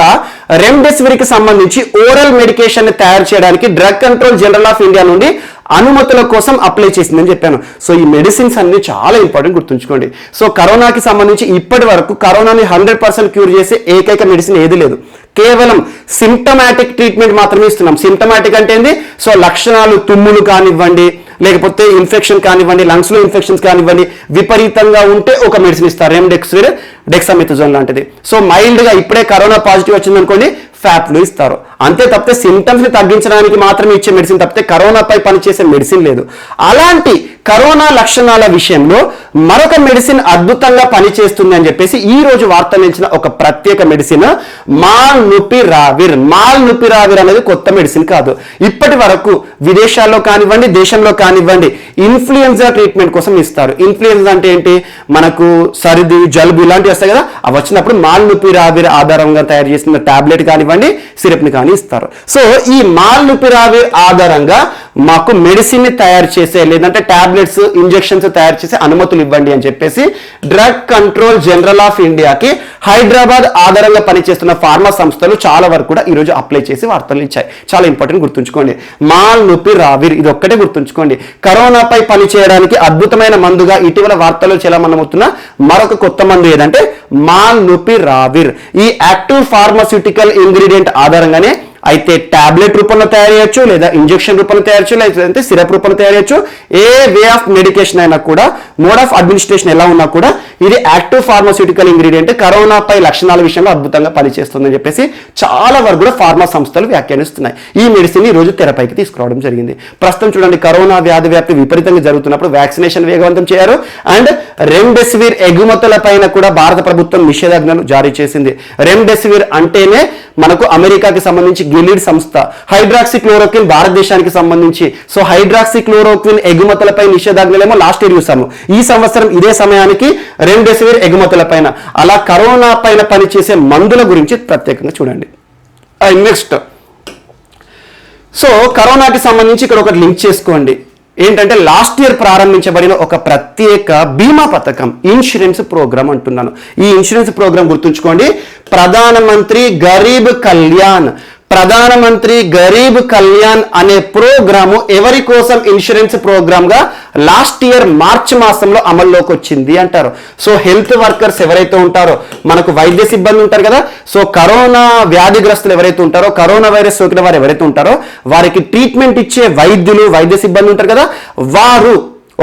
Speaker 1: రెమ్డెసివిర్ కి సంబంధించి ఓరల్ మెడికేషన్ ని తయారు చేయడానికి drug control general of India నుండి అనుమతుల కోసం అప్లై చేసిందని చెప్పాను. సో ఈ మెడిసిన్స్ అన్ని చాలా ఇంపార్టెంట్, గుర్తుంచుకోండి. సో కరోనాకి సంబంధించి ఇప్పటి వరకు కరోనాని 100% క్యూర్ చేసే ఏకైక మెడిసిన్ ఏది లేదు. కేవలం సిమ్టమాటిక్ ట్రీట్మెంట్ మాత్రమే ఇస్తున్నాం. సిమ్టమాటిక్ అంటే ఏంది, సో లక్షణాలు తుమ్ములు కానివ్వండి, లేకపోతే ఇన్ఫెక్షన్ కానివ్వండి, లంగ్స్ లో ఇన్ఫెక్షన్స్ కానివ్వండి విపరీతంగా ఉంటే ఒక మెడిసిన్ ఇస్తారు, రెమ్డెసివిర్, డెక్సామెథాజోన్ లాంటిది. సో మైల్డ్ గా ఇప్పుడే కరోనా పాజిటివ్ వచ్చిందనుకోండి ఫ్యాబ్లు ఇస్తారు. అంతే తప్పితే సిమ్టమ్స్ ని తగ్గించడానికి మాత్రమే ఇచ్చే మెడిసిన్ తప్పితే కరోనాపై పనిచేసే మెడిసిన్ లేదు. అలాంటి కరోనా లక్షణాల విషయంలో మరొక మెడిసిన్ అద్భుతంగా పనిచేస్తుంది అని చెప్పేసి ఈ రోజు వార్త నిలిచిన ఒక ప్రత్యేక మెడిసిన్ మాల్నుపిరావిర్. మాల్నుపిరావిర్ అనేది కొత్త మెడిసిన్ కాదు. ఇప్పటి వరకు విదేశాల్లో కానివ్వండి, దేశంలో కానివ్వండి ఇన్ఫ్లుయెన్జా ట్రీట్మెంట్ కోసం ఇస్తారు. ఇన్ఫ్లుయెన్జా అంటే ఏంటి, మనకు సర్ది జలుబు ఇలాంటివి వస్తాయి కదా, అవి వచ్చినప్పుడు మాల్నుపిరావిర్ ఆధారంగా తయారు చేసిన టాబ్లెట్ కానివ్వండి, సిరప్ ని కానీ ఇస్తారు. సో ఈ మాల్నుపిరావిర్ ఆధారంగా మాకు మెడిసిన్ ని తయారు చేసే లేదంటే టాబ్లెట్స్, ఇంజెక్షన్స్ తయారు చేసే అనుమతులు ఇవ్వండి అని చెప్పేసి డ్రగ్ కంట్రోల్ జనరల్ ఆఫ్ ఇండియాకి హైదరాబాద్ ఆధారంగా పనిచేస్తున్న ఫార్మా సంస్థలు చాలా వరకు కూడా ఈ రోజు అప్లై చేసి వార్తలు ఇచ్చాయి. చాలా ఇంపార్టెంట్, గుర్తుంచుకోండి. మాల్నుపిరావిర్ ఇది ఒక్కటే గుర్తుంచుకోండి. కరోనాపై పనిచేయడానికి అద్భుతమైన మందుగా ఇటీవల వార్తల్లో చెలమన్నమవుతున్న మరొక కొత్త మందు ఏదంటే మాల్నుపిరావిర్. ఈ యాక్టివ్ ఫార్మాస్యూటికల్ ఇంగ్రీడియంట్ ఆధారంగానే అయితే టాబ్లెట్ రూపంలో తయారు చేయొచ్చు, లేదా ఇంజెక్షన్ రూపంలో తయారు చేయొచ్చు, లేదంటే సిరప్ రూపంలో తయారు చేయొచ్చు. ఏ వే ఆఫ్ మెడికేషన్ అయినా కూడా, మోడ్ ఆఫ్ అడ్మినిస్ట్రేషన్ ఎలా ఉన్నా కూడా ఇది యాక్టివ్ ఫార్మాస్యూటికల్ ఇంగ్రీడియంట్ కరోనాపై లక్షణాల విషయంలో అద్భుతంగా పనిచేస్తుందని చెప్పేసి చాలా వరకు కూడా ఫార్మా సంస్థలు వ్యాఖ్యానిస్తున్నాయి. ఈ మెడిసిన్ ఈ రోజు తెరపైకి తీసుకురావడం జరిగింది. ప్రస్తుతం చూడండి కరోనా వ్యాధి వ్యాప్తి విపరీతంగా జరుగుతున్నప్పుడు వ్యాక్సినేషన్ వేగవంతం చేయారు అండ్ రెమ్డెసివిర్ ఎగుమతుల పైన కూడా భారత ప్రభుత్వం నిషేధాజ్ఞను జారీ చేసింది. రెమ్డెసివిర్ అంటేనే మనకు అమెరికాకి సంబంధించి గిలీడ్ సంస్థ, హైడ్రాక్సిక్లోరోక్విన్ భారతదేశానికి సంబంధించి. సో హైడ్రాక్సిక్లోరోక్విన్ ఎగుమతులపై నిషేధాజ్ఞలేమో లాస్ట్ ఇయర్ చూసాము. ఈ సంవత్సరం ఇదే సమయానికి రెమ్డెసివిర్ ఎగుమతుల పైన. అలా కరోనా పైన పనిచేసే మందుల గురించి ప్రత్యేకంగా చూడండి. నెక్స్ట్, సో కరోనాకి సంబంధించి ఇక్కడ ఒకటి లింక్ చేసుకోండి. ఏంటంటే లాస్ట్ ఇయర్ ప్రారంభించబడిన ఒక ప్రత్యేక బీమా పథకం, ఇన్సూరెన్స్ ప్రోగ్రామ్ అంటున్నాను. ఈ ఇన్సూరెన్స్ ప్రోగ్రామ్ గుర్తుంచుకోండి, ప్రధానమంత్రి గరీబ్ కళ్యాణ్. ప్రధానమంత్రి గరీబ్ కళ్యాణ్ అనే ప్రోగ్రాము ఎవరి కోసం ఇన్సూరెన్స్ ప్రోగ్రామ్ గా లాస్ట్ ఇయర్ మార్చి మాసంలో అమల్లోకి వచ్చింది అంటారు. సో హెల్త్ వర్కర్స్ ఎవరైతే ఉంటారో, మనకు వైద్య సిబ్బంది ఉంటారు కదా, సో కరోనా వ్యాధిగ్రస్తులు ఎవరైతే ఉంటారో, కరోనా వైరస్ సోకిన వారు ఎవరైతే ఉంటారో వారికి ట్రీట్మెంట్ ఇచ్చే వైద్యులు, వైద్య సిబ్బంది ఉంటారు కదా, వారు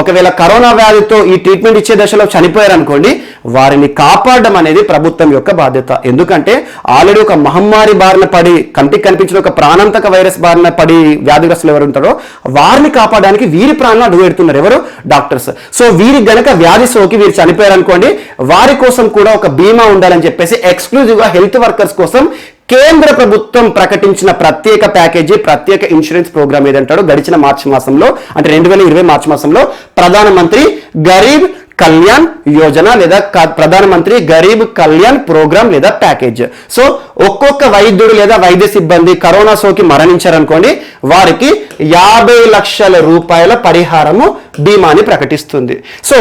Speaker 1: ఒకవేళ కరోనా వ్యాధితో ఈ ట్రీట్మెంట్ ఇచ్చే దశలో చనిపోయారు అనుకోండి, వారిని కాపాడడం అనేది ప్రభుత్వం యొక్క బాధ్యత. ఎందుకంటే ఆల్రెడీ ఒక మహమ్మారి బారిన పడి, కంటికి కనిపించిన ఒక ప్రాణాంతక వైరస్ బారిన పడి వ్యాధిగ్రస్తులు ఎవరు ఉంటారో వారిని కాపాడడానికి వీరి ప్రాణాలు అడుగు పెడుతున్నారు ఎవరు? డాక్టర్స్. సో వీరికి గనక వ్యాధి సోకి వీరు చనిపోయారు అనుకోండి, వారి కోసం కూడా ఒక బీమా ఉండాలని చెప్పేసి ఎక్స్క్లూజివ్ గా హెల్త్ వర్కర్స్ కోసం కేంద్ర ప్రభుత్వం ప్రకటించిన ప్రత్యేక ప్యాకేజీ, ప్రత్యేక ఇన్సూరెన్స్ ప్రోగ్రామ్ ఏదంటాడో గడిచిన మార్చి మాసంలో, అంటే 2020 మార్చి మాసంలో ప్రధానమంత్రి గరీబ్ కళ్యాణ్ యోజన లేదా ప్రధానమంత్రి గరీబ్ కళ్యాణ్ ప్రోగ్రామ్ లేదా ప్యాకేజ్. సో ఒక్కొక్క వైద్యుడు లేదా వైద్య సిబ్బంది కరోనా సోకి మరణించారనుకోండి, వారికి 50 లక్షల రూపాయల పరిహారము బీమాని ప్రకటిస్తుంది. సో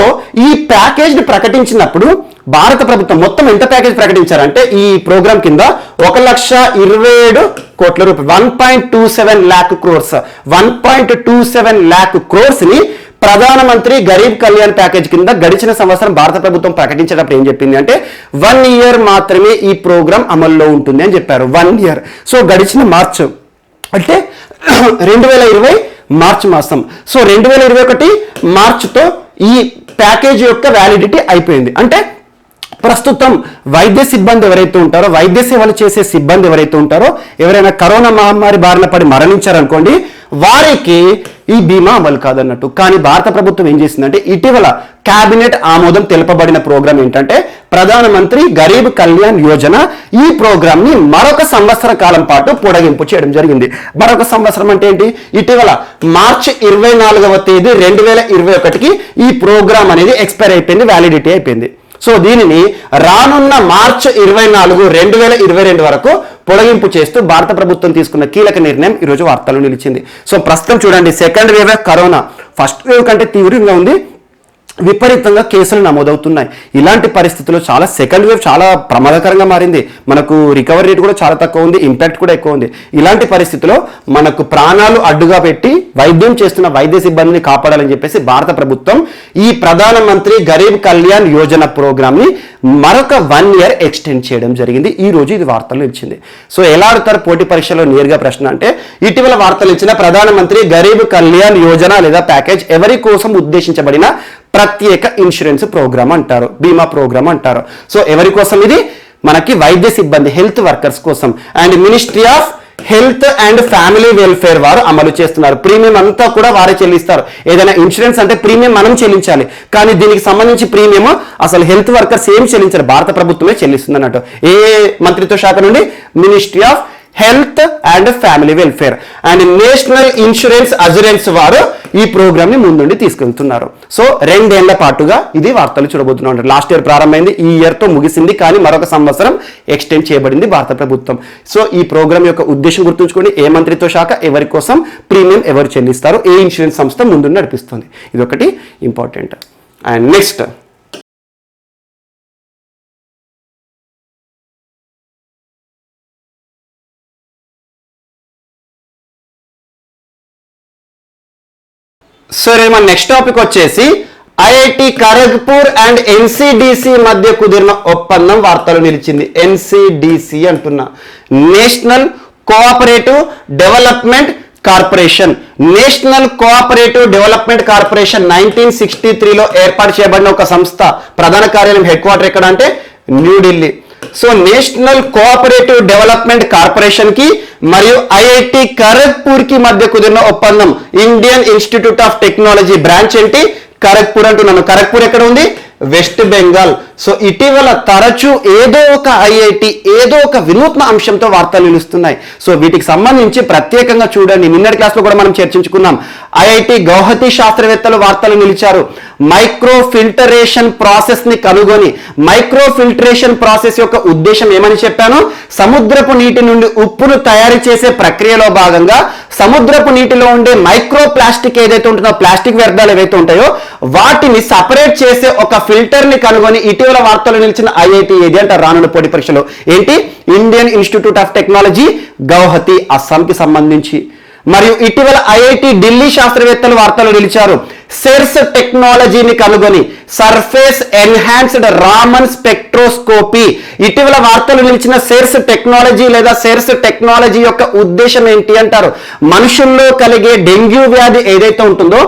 Speaker 1: ఈ ప్యాకేజ్ ని ప్రకటించినప్పుడు భారత ప్రభుత్వం మొత్తం ఎంత ప్యాకేజ్ ప్రకటించారంటే ఈ ప్రోగ్రామ్ కింద 1,27 కోట్ల రూపాయలు, 1.27 lakh crores, 1.27 lakh crores ని ప్రధానమంత్రి గరీబ్ కళ్యాణ్ ప్యాకేజ్ కింద గడిచిన సంవత్సరం భారత ప్రభుత్వం ప్రకటించేటప్పుడు ఏం చెప్పింది అంటే 1 year మాత్రమే ఈ ప్రోగ్రాం అమల్లో ఉంటుంది అని చెప్పారు. 1 year. సో గడిచిన మార్చ్ అంటే 2020 మార్చి మాసం. సో 2021 మార్చితో ఈ ప్యాకేజ్ యొక్క వ్యాలిడిటీ అయిపోయింది. అంటే ప్రస్తుతం వైద్య సిబ్బంది ఎవరైతే ఉంటారో, వైద్య సేవలు చేసే సిబ్బంది ఎవరైతే ఉంటారో, ఎవరైనా కరోనా మహమ్మారి బారిన పడి మరణించారనుకోండి, వారికి ఈ బీమా అమలు కాదన్నట్టు. కానీ భారత ప్రభుత్వం ఏం చేసిందంటే ఇటీవల కేబినెట్ ఆమోదం తెలపబడిన ప్రోగ్రాం ఏంటంటే ప్రధానమంత్రి గరీబ్ కళ్యాణ్ యోజన. ఈ ప్రోగ్రామ్ ని మరొక సంవత్సర కాలం పాటు పొడిగింపు చేయడం జరిగింది. మరొక సంవత్సరం అంటే ఏంటి? ఇటీవల మార్చి 24వ తేదీ 2021కి ఈ ప్రోగ్రామ్ అనేది ఎక్స్పైర్ అయిపోయింది, వ్యాలిడిటీ అయిపోయింది. సో దీనిని రానున్న మార్చి 24, 2022 వరకు పొడిగింపు చేస్తూ భారత ప్రభుత్వం తీసుకున్న కీలక నిర్ణయం ఈరోజు వార్తల్లో నిలిచింది. సో ప్రస్తుతం చూడండి, second wave corona first wave కంటే తీవ్రంగా ఉంది, విపరీతంగా కేసులు నమోదవుతున్నాయి. ఇలాంటి పరిస్థితుల్లో సెకండ్ వేవ్ చాలా ప్రమాదకరంగా మారింది. మనకు రికవరీ రేట్ కూడా చాలా తక్కువ ఉంది, ఇంపాక్ట్ కూడా ఎక్కువ ఉంది. ఇలాంటి పరిస్థితుల్లో మనకు ప్రాణాలు అడ్డుగా పెట్టి వైద్యం చేస్తున్న వైద్య సిబ్బందిని కాపాడాలని చెప్పేసి భారత ప్రభుత్వం ఈ ప్రధానమంత్రి గరీబ్ కళ్యాణ్ యోజన ప్రోగ్రామ్ ని మరొక 1 year ఎక్స్టెండ్ చేయడం జరిగింది. ఈ రోజు ఇది వార్తలు ఇచ్చింది. సో ఎలా అడుగుతారు పోటీ పరీక్షలో నేరుగా ప్రశ్న అంటే, ఇటీవల వార్తలు ఇచ్చిన ప్రధానమంత్రి గరీబ్ కళ్యాణ్ యోజన లేదా ప్యాకేజ్ ఎవరి కోసం ఉద్దేశించబడిన ప్రత్యేక ఇన్సూరెన్స్ ప్రోగ్రామ్ అంటారు, బీమా ప్రోగ్రామ్ అంటారు. సో ఎవరి కోసం ఇది? మనకి వైద్య సిబ్బంది, హెల్త్ వర్కర్స్ కోసం. And ministry of health and family welfare వారు అమలు చేస్తున్నారు. ప్రీమియం అంతా కూడా వారే చెల్లిస్తారు. ఏదైనా ఇన్సూరెన్స్ అంటే ప్రీమియం మనం చెల్లించాలి, కానీ దీనికి సంబంధించి ప్రీమియం అసలు హెల్త్ వర్కర్స్ ఏం చెల్లించారు, భారత ప్రభుత్వమే చెల్లిస్తుంది అన్నట్టు. ఏ మంత్రిత్వ శాఖ నుండి? Ministry of health and family welfare. And national insurance assurance వారు ఈ ప్రోగ్రామ్ ని ముందుండి తీసుకెళ్తున్నారు. సో 2 ఏళ్ల పాటుగా ఇది వార్తలు చూడబోతున్నాం. లాస్ట్ ఇయర్ ప్రారంభమైంది, ఈ ఇయర్ తో ముగిసింది, కానీ మరొక సంవత్సరం ఎక్స్టెండ్ చేయబడింది భారత ప్రభుత్వం. సో ఈ ప్రోగ్రామ్ యొక్క ఉద్దేశం గుర్తుంచుకోండి, ఏ మంత్రిత్వ శాఖ ఎవరి కోసం ప్రీమియం ఎవరు చెల్లిస్తారు, ఏ ఇన్సూరెన్స్ సంస్థ ముందుండి నడిపిస్తుంది, ఇది ఒకటి ఇంపార్టెంట్. అండ్ నెక్స్ట్ సరే, మన నెక్స్ట్ టాపిక్ వచ్చేసి ఐఐటి ఖరగ్పూర్ అండ్ ఎన్సిడిసి మధ్య కుదిరిన ఒప్పందం వార్తలు నిలిచింది. ఎన్సిడిసి అంటున్నా, national cooperative development corporation. National cooperative development corporation 1963లో ఏర్పాటు చేయబడిన ఒక సంస్థ. ప్రధాన కార్యాలయం, హెడ్ క్వార్టర్ ఎక్కడ అంటే New Delhi. So national cooperative development corporation కి మరియు ఐఐటి ఖరగ్పూర్ కి మధ్య కుదిరిన ఒప్పందం. Indian institute of technology branch ఏంటి? ఖరగ్పూర్ అంటున్నాను. ఖరగ్పూర్ ఎక్కడ ఉంది? వెస్ట్ బెంగాల్. సో ఇటీవల తరచూ ఏదో ఒక ఐఐటి ఏదో ఒక వినూత్న అంశంతో వార్తలు నిలుస్తున్నాయి. సో వీటికి సంబంధించి ప్రత్యేకంగా చూడండి, నిన్నటి క్లాస్లో కూడా మనం చర్చించుకున్నాం. ఐఐటి గౌహతి శాస్త్రవేత్తలు వార్తలు నిలిచారు. మైక్రో ఫిల్టరేషన్ ప్రాసెస్ ని కనుగొని, మైక్రో ఫిల్టరేషన్ ప్రాసెస్ యొక్క ఉద్దేశం ఏమని చెప్పాను? సముద్రపు నీటి నుండి ఉప్పును తయారు చేసే ప్రక్రియలో భాగంగా సముద్రపు నీటిలో ఉండే మైక్రో ప్లాస్టిక్ ఏదైతే ఉంటుందో, ప్లాస్టిక్ వ్యర్థాలు ఏవైతే ఉంటాయో వాటిని సపరేట్ చేసే ఒక ఫిల్టర్ ని కనుగొని ఇటీవల వార్తలు నిలిచిన ఐఐటి ఏది అంటారు రానున్న పోటీ పరీక్షలో? ఏంటి? Indian institute of technology Guwahati, అస్సాంకి సంబంధించి. మరియు ఇటీవల ఐఐటి ఢిల్లీ శాస్త్రవేత్తలు వార్తలు నిలిచారు. సెర్స్ టెక్నాలజీని కనుగొని సర్ఫేస్ ఎన్హాన్స్డ్ రామన్ స్పెక్ట్రోస్కోపీ. ఇటీవల వార్తలు నిలిచిన సెర్స్ టెక్నాలజీ లేదా సెర్స్ టెక్నాలజీ యొక్క ఉద్దేశం ఏంటి అంటారు? మనుషుల్లో కలిగే డెంగ్యూ వ్యాధి ఏదైతే ఉంటుందో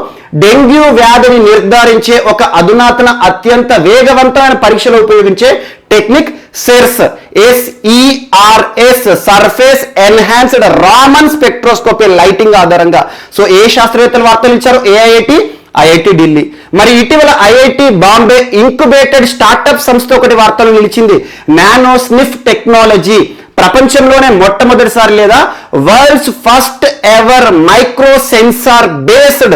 Speaker 1: డెంగ్యూ వ్యాధిని నిర్ధారించే ఒక అధునాతన అత్యంత వేగవంతమైన పరీక్షలో ఉపయోగించే technique SERS, SERS, surface enhanced Raman spectroscopy lighting ఆధారంగా. సో ఏ శాస్త్రవేత్తలు వార్తలు ఇచ్చారు? ఐఐటి ఢిల్లీ. మరి ఇటీవల ఐఐటి బాంబే ఇంక్యుబేటెడ్ స్టార్టప్ సంస్థ ఒకటి వార్తలు నిలిచింది. నానో స్నిఫ్ టెక్నాలజీ, ప్రపంచంలోనే మొట్టమొదటిసారి లేదా world's first ever micro sensor based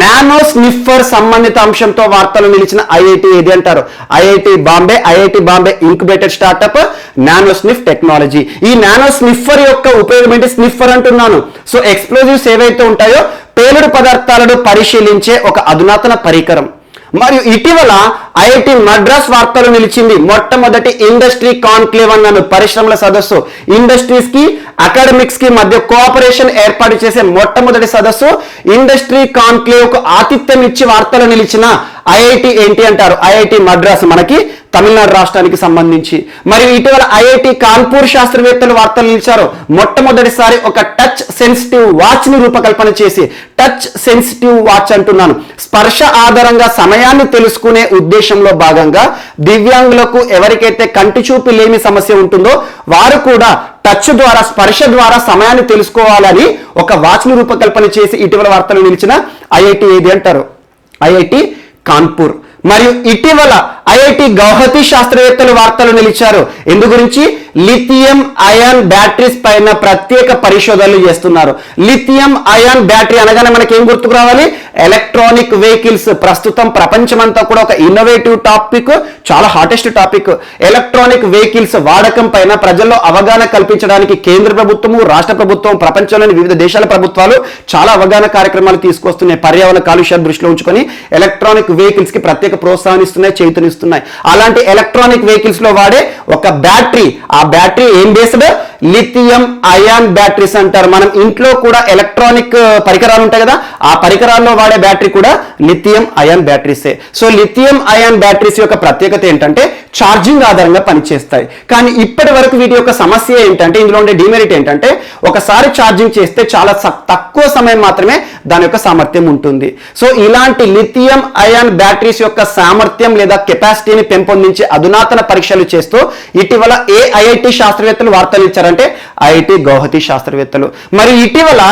Speaker 1: nano sniffer సంబంధిత అంశంతో వార్తలు నిలిచిన ఐఐటి ఏది అంటారు? IIT Bombay incubated startup nano sniff technology. ఈ నానో స్నిఫర్ యొక్క ఉపయోగం ఏంటి? స్నిఫర్ అంటున్నాను. సో ఎక్స్ప్లోజివ్స్ ఏవైతే ఉంటాయో పేలుడు పదార్థాలను పరిశీలించే ఒక అధునాతన పరికరం. మరియు ఇటీవల ఐఐటి మద్రాస్ వార్తలు నిలిచింది. మొట్టమొదటి ఇండస్ట్రీ కాన్క్లేవ్ అన్నాను, పరిశ్రమల సదస్సు. ఇండస్ట్రీస్ కి అకాడమిక్స్ కి మధ్య కోఆపరేషన్ ఏర్పాటు చేసే మొట్టమొదటి సదస్సు ఇండస్ట్రీ కాన్క్లేవ్ కు ఆతిథ్యం ఇచ్చి వార్తలు నిలిచిన ఐఐటి ఏంటి అంటారు? ఐఐటి మద్రాస్, మనకి తమిళనాడు రాష్ట్రానికి సంబంధించి. మరియు ఇటీవల ఐఐటి కాన్పూర్ శాస్త్రవేత్తలు వార్తలు నిలిచారు. మొట్టమొదటిసారి ఒక టచ్ సెన్సిటివ్ వాచ్ ని రూపకల్పన చేసి, టచ్ సెన్సిటివ్ వాచ్ అంటున్నాను, స్పర్శ ఆధారంగా సమయాన్ని తెలుసుకునే ఉద్దేశంలో భాగంగా దివ్యాంగులకు ఎవరికైతే కంటి చూపు లేని సమస్య ఉంటుందో వారు కూడా టచ్ ద్వారా, స్పర్శ ద్వారా సమయాన్ని తెలుసుకోవాలని ఒక వాచ్ ని రూపకల్పన చేసి ఇటీవల వార్తలు నిలిచిన ఐఐటి ఏది అంటారు? ఐఐటి కాన్పూర్. మరియు ఇటీవల ఐఐటి గౌహతి శాస్త్రవేత్తలు వార్తలు నిలిచారు. ఎందు గురించి? లిథియం అయాన్ బ్యాటరీస్ పైన ప్రత్యేక పరిశోధనలు చేస్తున్నారు. లిథియం అయాన్ బ్యాటరీ అనగానే మనకి ఏం గుర్తుకు రావాలి? Electronic vehicles. ప్రస్తుతం ప్రపంచమంతా కూడా ఒక ఇన్నోవేటివ్ టాపిక్, చాలా హాటెస్ట్ టాపిక్. ఎలక్ట్రానిక్ వెహికల్స్ వాడకం పైన ప్రజల్లో అవగాహన కల్పించడానికి కేంద్ర ప్రభుత్వము, రాష్ట్ర ప్రభుత్వం, ప్రపంచంలోని వివిధ దేశాల ప్రభుత్వాలు చాలా అవగాహన కార్యక్రమాలు తీసుకొస్తున్నాయి. పర్యావరణ కాలుష్యాన్ని దృష్టిలో ఉంచుకొని ఎలక్ట్రానిక్ వెహికల్స్ కి ప్రత్యేక ప్రోత్సాహాన్నిస్తున్నాయి, చైతన్యస్తున్నాయి. అలాంటి ఎలక్ట్రానిక్ వెహికల్స్ లో వాడే ఒక బ్యాటరీ, ఆ బ్యాటరీ ఏం బేస్డ్? లిథియం అయాన్ బ్యాటరీస్ అంటారు. మనం ఇంట్లో కూడా ఎలక్ట్రానిక్ పరికరాలు ఉంటాయి కదా, ఆ పరికరాల్లో వాడే బ్యాటరీ కూడా లిథియం అయాన్ బ్యాటరీసే. సో లిథియం అయాన్ బ్యాటరీస్ యొక్క ప్రత్యేకత ఏంటంటే ఛార్జింగ్ ఆధారంగా పనిచేస్తాయి. కానీ ఇప్పటి వరకు వీటి యొక్క సమస్య ఏంటంటే, ఇందులో ఉండే డిమెరిట్ ఏంటంటే, ఒకసారి ఛార్జింగ్ చేస్తే చాలా తక్కువ సమయం మాత్రమే దాని యొక్క సామర్థ్యం ఉంటుంది. సో ఇలాంటి లిథియం అయాన్ బ్యాటరీస్ యొక్క సామర్థ్యం లేదా కెపాసిటీని పెంపొందించే అధునాతన పరీక్షలు చేస్తూ ఇటీవల ఐఐటి శాస్త్రవేత్తలు వార్తలు ఇచ్చారంటే ఐఐటి గౌహతి శాస్త్రవేత్తలు. మరి ఇటీవల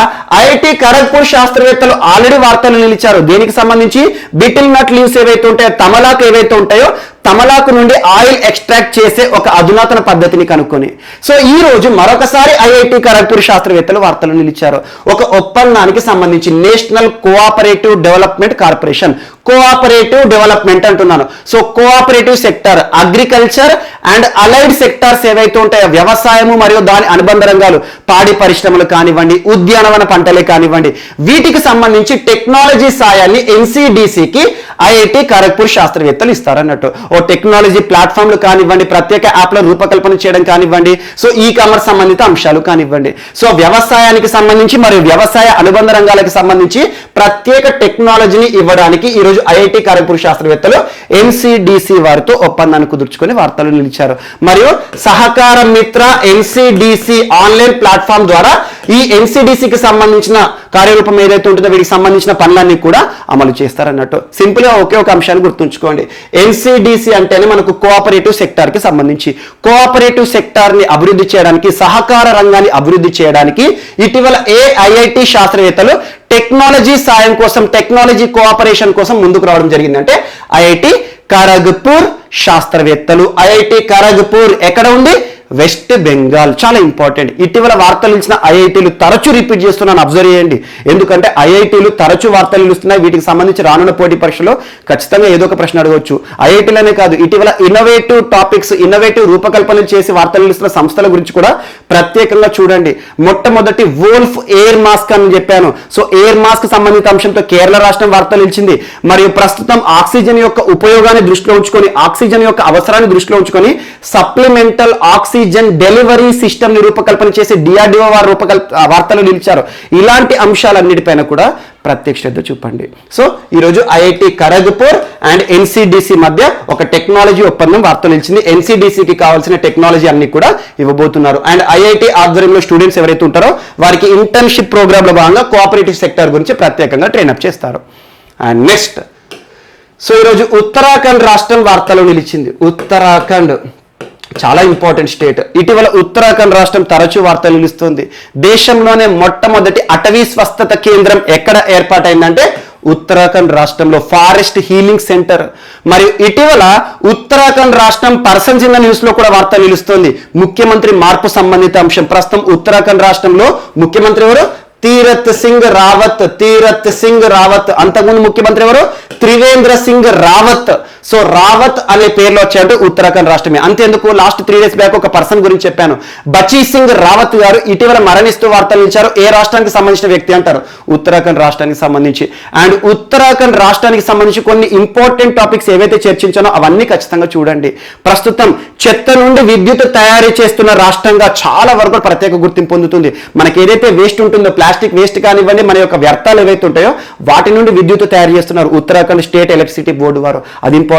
Speaker 1: ఐఐటి ఖరగ్పూర్ శాస్త్రవేత్తలు ఆల్రెడీ వార్తలు నిలిచారు. దేనికి సంబంధించి? బిటిల్ నట్ లీవ్స్ ఏవైతే ఉంటాయో, తమలాకు ఏవైతే ఉంటాయో, తమలాకు నుండి ఆయిల్ ఎక్స్ట్రాక్ట్ చేసే ఒక అధునాతన పద్ధతిని కనుక్కొని. సో ఈ రోజు మరొకసారి ఐఐటి ఖరగ్పూర్ శాస్త్రవేత్తలు వార్తలు నిలిచారు. ఒక ఒప్పందానికి సంబంధించి national cooperative development corporation, cooperative development అంటున్నాను. So cooperative sector, agriculture and allied sectors ఏవైతే ఉంటాయో, వ్యవసాయము మరియు దాని అనుబంధ రంగాలు, పాడి పరిశ్రమలు కానివ్వండి, ఉద్యానవన పంటలే కానివ్వండి, వీటికి సంబంధించి టెక్నాలజీ సాయాన్ని ఎన్సిడిసికి ఐఐటి ఖరగ్పూర్ శాస్త్రవేత్తలు ఇస్తారన్నట్టు. ఓ టెక్నాలజీ ప్లాట్ఫామ్లు కానివ్వండి, ప్రత్యేక యాప్ల రూపకల్పన చేయడం కానివ్వండి, సో ఈ కామర్స్ సంబంధిత అంశాలు కానివ్వండి, సో వ్యవసాయానికి సంబంధించి మరియు వ్యవసాయ అనుబంధ రంగాలకు సంబంధించి ప్రత్యేక టెక్నాలజీని ఇవ్వడానికి ఈరోజు ఐఐటి ఖరగ్పూర్ శాస్త్రవేత్తలు ఎన్సిడిసి వారితో ఒప్పందాన్ని కుదుర్చుకొని వార్తలు నిలిచారు. మరియు సహకార మిత్ర ఎన్సిడిసి ఆన్లైన్ ప్లాట్ఫామ్ ద్వారా ఈ ఎన్సిడిసికి సంబంధించిన కార్యరూపం ఏదైతే ఉంటుందో వీటికి సంబంధించిన పనులన్నీ కూడా అమలు చేస్తారన్నట్టు. సింపుల్ గా ఒకే ఒక అంశాన్ని గుర్తుంచుకోండి. ఎన్సిడిసి అంటేనే మనకు కోఆపరేటివ్ సెక్టార్ కి సంబంధించి, కోఆపరేటివ్ సెక్టార్ ని అభివృద్ధి చేయడానికి, సహకార రంగాన్ని అభివృద్ధి చేయడానికి ఇటీవల ఐఐటి శాస్త్రవేత్తలు టెక్నాలజీ సాయం కోసం, టెక్నాలజీ కోఆపరేషన్ కోసం ముందుకు రావడం జరిగింది. అంటే ఐఐటి ఖరగ్పూర్ శాస్త్రవేత్తలు. ఐఐటి ఖరగ్పూర్ ఎక్కడ ఉంది? వెస్ట్ బెంగాల్. చాలా ఇంపార్టెంట్. ఇటీవల వార్తలు ఇచ్చిన ఐఐటీలు తరచూ రిపీట్ చేస్తున్నాను, అబ్జర్వ్ చేయండి. ఎందుకంటే ఐఐటీలు తరచూ వార్తలు ఇస్తున్నాయి. వీటికి సంబంధించి రానున్న పోటీ పరీక్షలో ఖచ్చితంగా ఏదో ఒక ప్రశ్న అడగవచ్చు. ఐఐటీలనే కాదు, ఇటీవల ఇన్నోవేటివ్ టాపిక్స్, ఇన్నోవేటివ్ రూపకల్పనలు చేసి వార్తలు ఇస్తున్న సంస్థల గురించి కూడా ప్రత్యేకంగా చూడండి. మొట్టమొదటి వోల్ఫ్ ఎయిర్ మాస్క్ అని చెప్పాను. సో ఎయిర్ మాస్క్ సంబంధిత అంశంతో కేరళ రాష్ట్రం వార్తలు ఇచ్చింది. మరియు ప్రస్తుతం ఆక్సిజన్ యొక్క ఉపయోగాన్ని దృష్టిలో ఉంచుకొని, ఆక్సిజన్ యొక్క అవసరాన్ని దృష్టిలో ఉంచుకొని సప్లిమెంటల్ ఆక్సిజన్ డెలివరీ సిస్టమ్ ని రూపకల్పన చేసి డిఆర్డిఓ వారు వార్తలు నిలిచారు. ఇలాంటి అంశాలన్నిటిపైన కూడా ప్రత్యేక శ్రద్ధ చూపండి. సో ఈరోజు ఐఐటి ఖరగ్పూర్ అండ్ ఎన్సిడిసి మధ్య ఒక టెక్నాలజీ ఒప్పందం వార్తలు నిలిచింది. ఎన్సిడిసికి కావాల్సిన టెక్నాలజీ అన్ని కూడా ఇవ్వబోతున్నారు. అండ్ ఐఐటి ఆధ్వర్యంలో స్టూడెంట్స్ ఎవరైతే ఉంటారో వారికి ఇంటర్న్షిప్ ప్రోగ్రామ్ లో భాగంగా కోఆపరేటివ్ సెక్టర్ గురించి ప్రత్యేకంగా ట్రైన్అప్ చేస్తారు. అండ్ నెక్స్ట్, సో ఈరోజు ఉత్తరాఖండ్ రాష్ట్రం వార్తలో నిలిచింది. ఉత్తరాఖండ్ చాలా ఇంపార్టెంట్ స్టేట్. ఇటీవల ఉత్తరాఖండ్ రాష్ట్రం తరచూ వార్తలు నిలుస్తుంది. దేశంలోనే మొట్టమొదటి అటవీ స్వస్థత కేంద్రం ఎక్కడ ఏర్పాటైందంటే ఉత్తరాఖండ్ రాష్ట్రంలో, ఫారెస్ట్ హీలింగ్ సెంటర్. మరియు ఇటీవల ఉత్తరాఖండ్ రాష్ట్రం పర్సన్ జిల్లా న్యూస్ లో కూడా వార్త నిలుస్తుంది. ముఖ్యమంత్రి మార్పు సంబంధిత అంశం. ప్రస్తుతం ఉత్తరాఖండ్ రాష్ట్రంలో ముఖ్యమంత్రి ఎవరు? తీరత్ సింగ్ రావత్. అంతకుముందు ముఖ్యమంత్రి ఎవరు? త్రివేంద్ర సింగ్ రావత్. సో రావత్ అనే పేర్లో వచ్చాడు ఉత్తరాఖండ్ రాష్ట్రమే. అంతేందుకు లాస్ట్ 3 days బ్యాక్ ఒక పర్సన్ గురించి చెప్పాను. బచీ సింగ్ రావత్ గారు ఇటీవల మరణిస్తూ వార్తలు ఇచ్చారు. ఏ రాష్ట్రానికి సంబంధించిన వ్యక్తి అంటారు? ఉత్తరాఖండ్ రాష్ట్రానికి సంబంధించి. అండ్ ఉత్తరాఖండ్ రాష్ట్రానికి సంబంధించి కొన్ని ఇంపార్టెంట్ టాపిక్స్ ఏవైతే చర్చించానో అవన్నీ ఖచ్చితంగా చూడండి. ప్రస్తుతం చెత్త నుండి విద్యుత్ తయారీ చేస్తున్న రాష్ట్రంగా చాలా వరకు ప్రత్యేక గుర్తింపు పొందుతుంది. మనకి ఏదైతే వేస్ట్ ఉంటుందో, ప్లాస్టిక్ వేస్ట్ కానివ్వండి, మన యొక్క వ్యర్థాలు ఏవైతే ఉంటాయో వాటి నుండి విద్యుత్ తయారు చేస్తున్నారు ఉత్తరాఖండ్ స్టేట్ ఎలక్ట్రిసిటీ బోర్డు వారు. అది ఇంపార్టెంట్.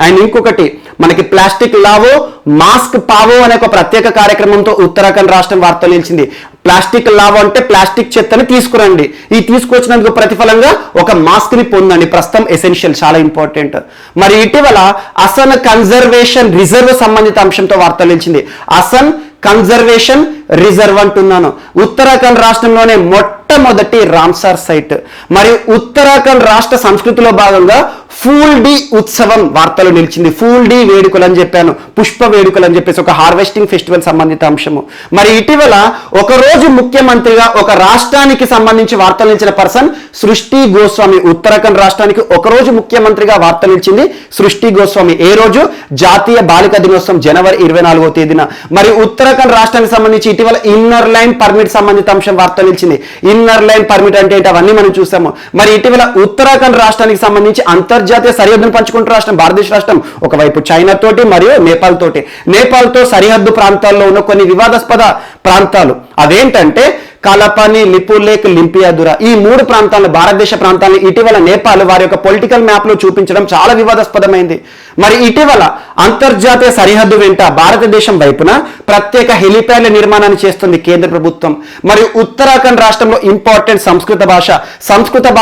Speaker 1: అండ్ ఇంకొకటి, మనకి ప్లాస్టిక్ లావో మాస్క్ పావో అనే ఒక ప్రత్యేక కార్యక్రమంతో ఉత్తరాఖండ్ రాష్ట్రం వార్తలు నిలిచింది. ప్లాస్టిక్ లావో అంటే ప్లాస్టిక్ చెత్తని తీసుకురండి, ఈ తీసుకొచ్చినందుకు ప్రతిఫలంగా ఒక మాస్క్ ని పొందండి. ప్రస్తుతం ఎసెన్షియల్, చాలా ఇంపార్టెంట్. మరి ఇటీవల అసన్ కన్జర్వేషన్ రిజర్వ్ సంబంధిత అంశంతో వార్తలు నిలిచింది. అసన్ కన్జర్వేషన్ రిజర్వ్ అంటున్నాను. ఉత్తరాఖండ్ రాష్ట్రంలోనే మొట్టమొదటి రామ్సార్ సైట్. మరియు ఉత్తరాఖండ్ రాష్ట్ర సంస్కృతిలో భాగంగా ఫూల్ డి ఉత్సవం వార్తలు నిలిచింది. ఫూల్ డి వేడుకలు అని చెప్పాను, పుష్ప వేడుకలు అని చెప్పేసి ఒక హార్వెస్టింగ్ ఫెస్టివల్ సంబంధిత అంశము. మరి ఇటీవల ఒక రోజు ముఖ్యమంత్రిగా ఒక రాష్ట్రానికి సంబంధించి వార్తలు నిలిచిన పర్సన్ సృష్టి గోస్వామి. ఉత్తరాఖండ్ రాష్ట్రానికి ఒక రోజు ముఖ్యమంత్రిగా వార్తలు నిలిచింది సృష్టి గోస్వామి. ఏ రోజు? జాతీయ బాలికా దినోత్సవం జనవరి 24వ తేదీన. మరి ఉత్తరాఖండ్ రాష్ట్రానికి సంబంధించి ఇటీవల ఇన్నర్ లైన్ పర్మిట్ సంబంధిత అంశం వార్త నిలిచింది. ఇన్నర్ లైన్ పర్మిట్ అంటే ఏంటి అవన్నీ మనం చూసాము. మరి ఇటీవల ఉత్తరాఖండ్ రాష్ట్రానికి సంబంధించి అంతర్జాతీయ సరిహద్దును పంచుకుంటున్న రాష్ట్రం భారతదేశ రాష్ట్రం. ఒకవైపు చైనా తోటి మరియు నేపాల్ తోటి. నేపాల్తో సరిహద్దు ప్రాంతాల్లో ఉన్న కొన్ని వివాదాస్పద ప్రాంతాలు అవేంటంటే కాలపాని, లిపులేక్, లింపియాదురా. ఈ 3 ప్రాంతాలను, భారతదేశ ప్రాంతాలను ఇటీవల నేపాల్ వారి యొక్క పొలిటికల్ మ్యాప్ లో చూపించడం చాలా వివాదాస్పదమైంది. మరి ఇటీవల అంతర్జాతీయ సరిహద్దు వెంట భారతదేశం వైపున ప్రత్యేక హెలిప్యాడ్ల నిర్మాణాన్ని చేస్తుంది కేంద్ర ప్రభుత్వం. మరియు ఉత్తరాఖండ్ రాష్ట్రంలో ఇంపార్టెంట్ సంస్కృత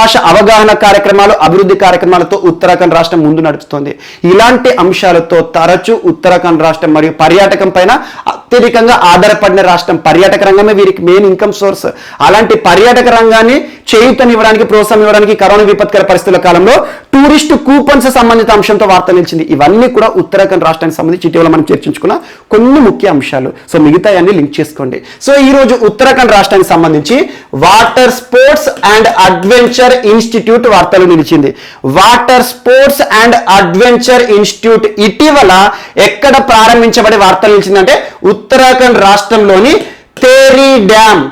Speaker 1: భాష అవగాహన కార్యక్రమాలు, అభివృద్ధి కార్యక్రమాలతో ఉత్తరాఖండ్ రాష్ట్రం ముందు నడుపుతోంది. ఇలాంటి అంశాలతో తరచూ ఉత్తరాఖండ్ రాష్ట్రం మరియు పర్యాటకం పైన అత్యధికంగా ఆధారపడిన రాష్ట్రం. పర్యాటక రంగమే వీరికి మెయిన్ ఇన్కమ్ సోర్స్. అలాంటి పర్యాటక రంగాన్ని చేయూతనివ్వడానికి, ప్రోత్సాహం ఇవ్వడానికి కరోనా విపత్కర పరిస్థితుల కాలంలో టూరిస్ట్ కూపన్స్ సంబంధిత అంశంతో వార్త నిలిచింది. ఇవన్నీ కూడా ఉత్తరాఖండ్ రాష్ట్రానికి సంబంధించి ఇటీవల మనం చర్చించుకున్న కొన్ని ముఖ్య అంశాలు. సో మిగతా అన్ని లింక్ చేసుకోండి. సో ఈ రోజు ఉత్తరాఖండ్ రాష్ట్రానికి సంబంధించి water sports and adventure institute వార్తలు నిలిచింది. Water sports and adventure institute ఇటీవల ఎక్కడ ప్రారంభించబడి వార్తలు నిలిచిందంటే ఉత్తరాఖండ్ రాష్ట్రంలోని Theri dam.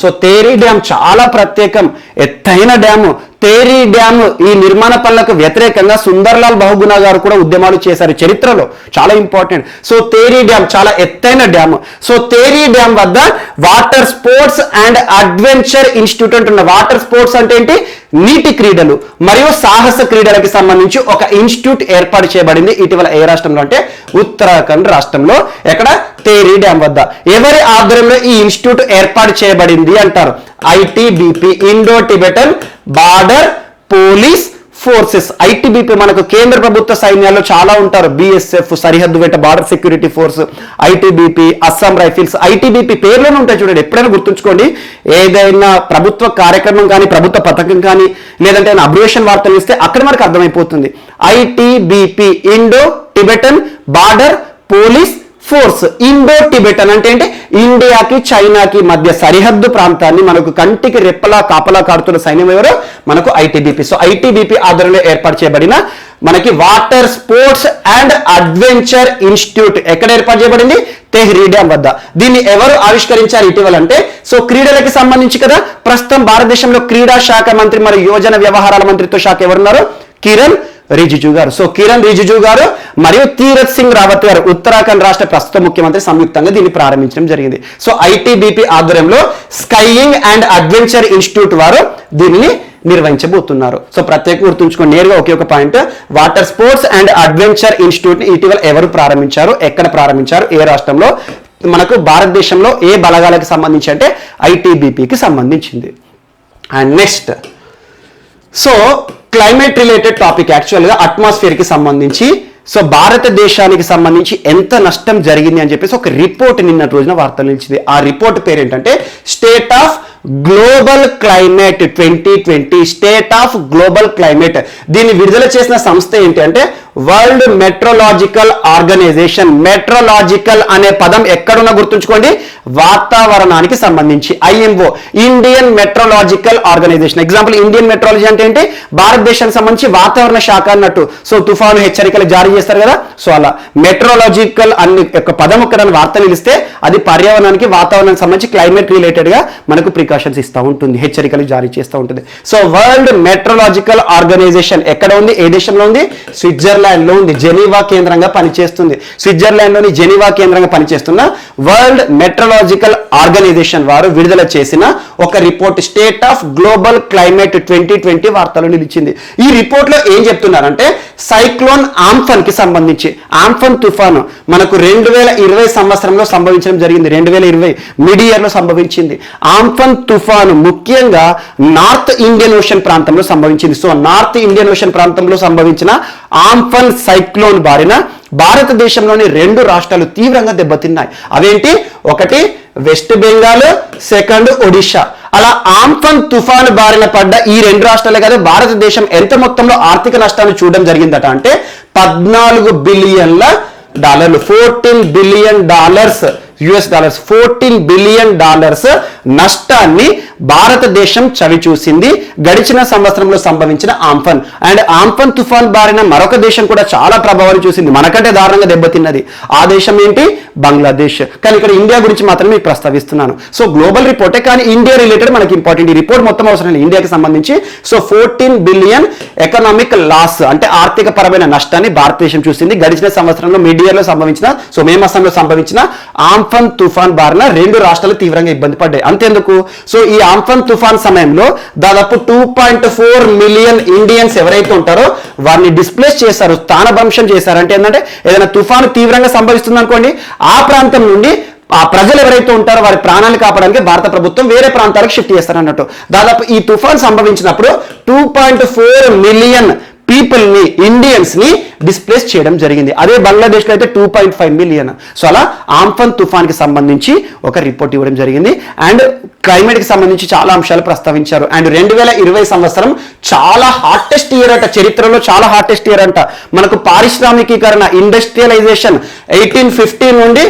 Speaker 1: So Theri dam చాలా ప్రత్యేకం, ఎత్తైన డ్యాము. తేరీ డ్యామ్ ఈ నిర్మాణ పనులకు వ్యతిరేకంగా సుందర్లాల్ బహుగుణా గారు కూడా ఉద్యమాలు చేశారు చరిత్రలో, చాలా ఇంపార్టెంట్. సో తేరీ డ్యామ్ చాలా ఎత్తైన డ్యామ్. సో తేరీ డ్యామ్ వద్ద water sports and adventure institute అంటున్న. వాటర్ స్పోర్ట్స్ అంటే ఏంటి? నీటి క్రీడలు మరియు సాహస క్రీడలకి సంబంధించి ఒక ఇన్స్టిట్యూట్ ఏర్పాటు చేయబడింది ఇటీవల. ఏ రాష్ట్రంలో అంటే ఉత్తరాఖండ్ రాష్ట్రంలో. ఎక్కడ? తేరీ డ్యామ్ వద్ద. ఎవరి ఆధ్వర్యంలో ఈ ఇన్స్టిట్యూట్ ఏర్పాటు చేయబడింది అంటారు? ITBP, Indo Tibetan border police forces. ITBP మనకు కేంద్ర ప్రభుత్వ సైన్యాల్లో చాలా ఉంటారు. బిఎస్ఎఫ్ సరిహద్దు వెంట border security force, ITBP, Assam rifles. ITBP పేర్లోనే ఉంటాయి చూడండి, ఎప్పుడైనా గుర్తుంచుకోండి. ఏదైనా ప్రభుత్వ కార్యక్రమం కానీ, ప్రభుత్వ పథకం కానీ, లేదంటే అబ్రివేషన్ వార్తలు ఇస్తే అక్కడ మనకు అర్థమైపోతుంది. ITBP, Indo Tibetan border police force. Indo Tibetan అంటే ఏంటి? ఇండియాకి చైనాకి మధ్య సరిహద్దు ప్రాంతాన్ని మనకు కంటికి రెప్పలా కాపలా కాడుతున్న సైన్యం ఎవరో? మనకు ఐటీబీపీ. సో ఐటీబీపీ ఆధ్వర్యంలో ఏర్పాటు చేయబడిన మనకి water sports and adventure institute ఎక్కడ ఏర్పాటు చేయబడింది? తెహ్రీ డ్యామ్ వద్ద. దీన్ని ఎవరు ఆవిష్కరించారు ఇటీవల అంటే? సో క్రీడలకి సంబంధించి కదా, ప్రస్తుతం భారతదేశంలో క్రీడా శాఖ మంత్రి మరియు యువజన వ్యవహారాల మంత్రిత్వ శాఖ ఎవరున్నారు? కిరణ్ రిజిజు గారు. సో కిరణ్ రిజిజు గారు మరియు తీరత్ సింగ్ రావత్ గారు, ఉత్తరాఖండ్ రాష్ట్ర ప్రస్తుత ముఖ్యమంత్రి, సంయుక్తంగా దీన్ని ప్రారంభించడం జరిగింది. సో ఐటీబీపీ ఆధ్వర్యంలో స్కైయింగ్ అండ్ అడ్వెంచర్ ఇన్స్టిట్యూట్ వారు దీనిని నిర్వహించబోతున్నారు. సో ప్రత్యేక గుర్తుంచుకోండి, నేరుగా ఒకే ఒక point. Water sports and adventure institute ని ఇటీవల ఎవరు ప్రారంభించారు, ఎక్కడ ప్రారంభించారు, ఏ రాష్ట్రంలో? మనకు భారతదేశంలో ఏ బలగాలకు సంబంధించి అంటే ఐటీబీపీకి సంబంధించింది. And next, so climate related topic యాక్చువల్గా అట్మాస్ఫియర్ కి సంబంధించి సో భారతదేశానికి సంబంధించి ఎంత నష్టం జరిగింది అని చెప్పేసి ఒక రిపోర్ట్ నిన్నటి రోజున వార్తలు నిలిచింది. ఆ రిపోర్ట్ పేరు ఏంటంటే state of global climate 2020, state of global climate. దీన్ని విడుదల చేసిన సంస్థ ఏంటి అంటే వరల్డ్ మెట్రోలాజికల్ ఆర్గనైజేషన్. మెట్రోలాజికల్ అనే పదం ఎక్కడున్నా గుర్తుంచుకోండి, వాతావరణానికి సంబంధించి. IMO, Indian metrological organisation. Example Indian metrology అంటే ఏంటి, భారతదేశానికి సంబంధించి వాతావరణ శాఖ అన్నట్టు. సో తుఫాను హెచ్చరికలు జారీ చేస్తారు కదా, సో అలా మెట్రోలాజికల్ అనే ఒక పదం ఒక్కడ వార్త నిలిస్తే అది పర్యావరణానికి వాతావరణానికి సంబంధించి క్లైమేట్ రిలేటెడ్ గా మనకు ప్రికాషన్స్ ఇస్తూ ఉంటుంది, హెచ్చరికలు జారీ చేస్తూ ఉంటుంది. సో వరల్డ్ మెట్రోలాజికల్ ఆర్గనైజేషన్ ఎక్కడ ఉంది, ఏ దేశంలో ఉంది, స్విట్జర్లాండ్ లో ఉంది. జెనీవా కేంద్రంగా పనిచేస్తుంది. స్విట్జర్లాండ్ లోని జెనీవా కేంద్రంగా పనిచేస్తున్న వరల్డ్ మెట్రోలాజికల్ ఆర్గనైజేషన్ వారు విడుదల చేసిన ఒక report state of global climate 2020 వార్తలో నిలిచింది. ఈ రిపోర్ట్ లో ఏం చెప్తున్నారంటే సైక్లోన్ ఆంఫన్ కి సంబంధించి, ఆంఫన్ తుఫాను మనకు 2020 సంవత్సరంలో సంభవించడం జరిగింది. 2020 మిడ్ ఇయర్ లో సంభవించింది. ఆంఫన్ తుఫాను ముఖ్యంగా నార్త్ ఇండియన్ ఓషన్ ప్రాంతంలో సంభవించింది. సో నార్త్ ఇండియన్ ఓషన్ ప్రాంతంలో సంభవించిన ఆంఫన్ సైక్లోన్ బారిన భారతదేశంలోని 2 రాష్ట్రాలు తీవ్రంగా దెబ్బతిన్నాయి. అవేంటి, ఒకటి వెస్ట్ బెంగాల్, సెకండ్ ఒడిషా. అలా ఆంఫన్ తుఫాను బారిన పడ్డ ఈ 2 రాష్ట్రాలే కాదు, భారతదేశం ఎంత మొత్తంలో ఆర్థిక నష్టాన్ని చూడడం జరిగిందట అంటే $14 బిలియన్ల, 14 billion dollars, US dollars, $14 billion నష్టాన్ని భారతదేశం చవి చూసింది గడిచిన సంవత్సరంలో సంభవించిన ఆంఫన్. అండ్ ఆంఫన్ తుఫాన్ బారిన మరొక దేశం కూడా చాలా ప్రభావాన్ని చూసింది, మనకంటే దారుణంగా దెబ్బతిన్నది. ఆ దేశం ఏంటి, బంగ్లాదేశ్. కానీ ఇక్కడ ఇండియా గురించి మాత్రం మీకు ప్రస్తావిస్తున్నాను. సో గ్లోబల్ రిపోర్టే కానీ ఇండియా రిలేటెడ్ మనకి ఇంపార్టెంట్. ఈ రిపోర్ట్ మొత్తం అవసరం లేదు, ఇండియాకి సంబంధించి. సో 14 బిలియన్ ఎకనామిక్ లాస్ అంటే ఆర్థిక పరమైన నష్టాన్ని భారతదేశం చూసింది గడిచిన సంవత్సరంలో మిడ్ ఇయర్ లో సంభవించిన, సో మే మాసంలో సంభవించిన ఆంఫన్ తుఫాన్ బారిన 2 రాష్ట్రాలు తీవ్రంగా ఇబ్బంది పడ్డాయి. అంతేందుకు, సో ఈ ఆంఫన్ తుఫాన్ సమయంలో దాదాపు 2.4 మిలియన్ ఇండియన్స్ ఎవరైతే ఉంటారో వారిని డిస్ప్లేస్ చేశారు, స్థానభ్రంశం చేశారు. అంటే ఏంటంటే ఏదైనా తుఫాను తీవ్రంగా సంభవిస్తుంది అనుకోండి, ఆ ప్రాంతం నుండి ఆ ప్రజలు ఎవరైతే ఉంటారో వారి ప్రాణాలు కాపాడడానికి భారత ప్రభుత్వం వేరే ప్రాంతాలకు షిఫ్ట్ చేస్తారు అన్నట్టు. దాదాపు ఈ తుఫాన్ సంభవించినప్పుడు 2.4 మిలియన్ పీపుల్ ని, ఇండియన్స్ ని డిస్ప్లేస్ చేయడం జరిగింది. అదే బంగ్లాదేశ్ లో అయితే 2.5 మిలియన్. సో అలా ఆంఫన్ తుఫాన్ కి సంబంధించి ఒక రిపోర్ట్ ఇవ్వడం జరిగింది. అండ్ క్లైమేట్ కి సంబంధించి చాలా అంశాలు ప్రస్తావించారు. అండ్ 2020 సంవత్సరం చాలా హాటెస్ట్ ఇయర్ అంట, చరిత్రలో చాలా హాటెస్ట్ ఇయర్ అంట. మనకు పారిశ్రామికీకరణ, ఇండస్ట్రియలైజేషన్ 1850 నుండి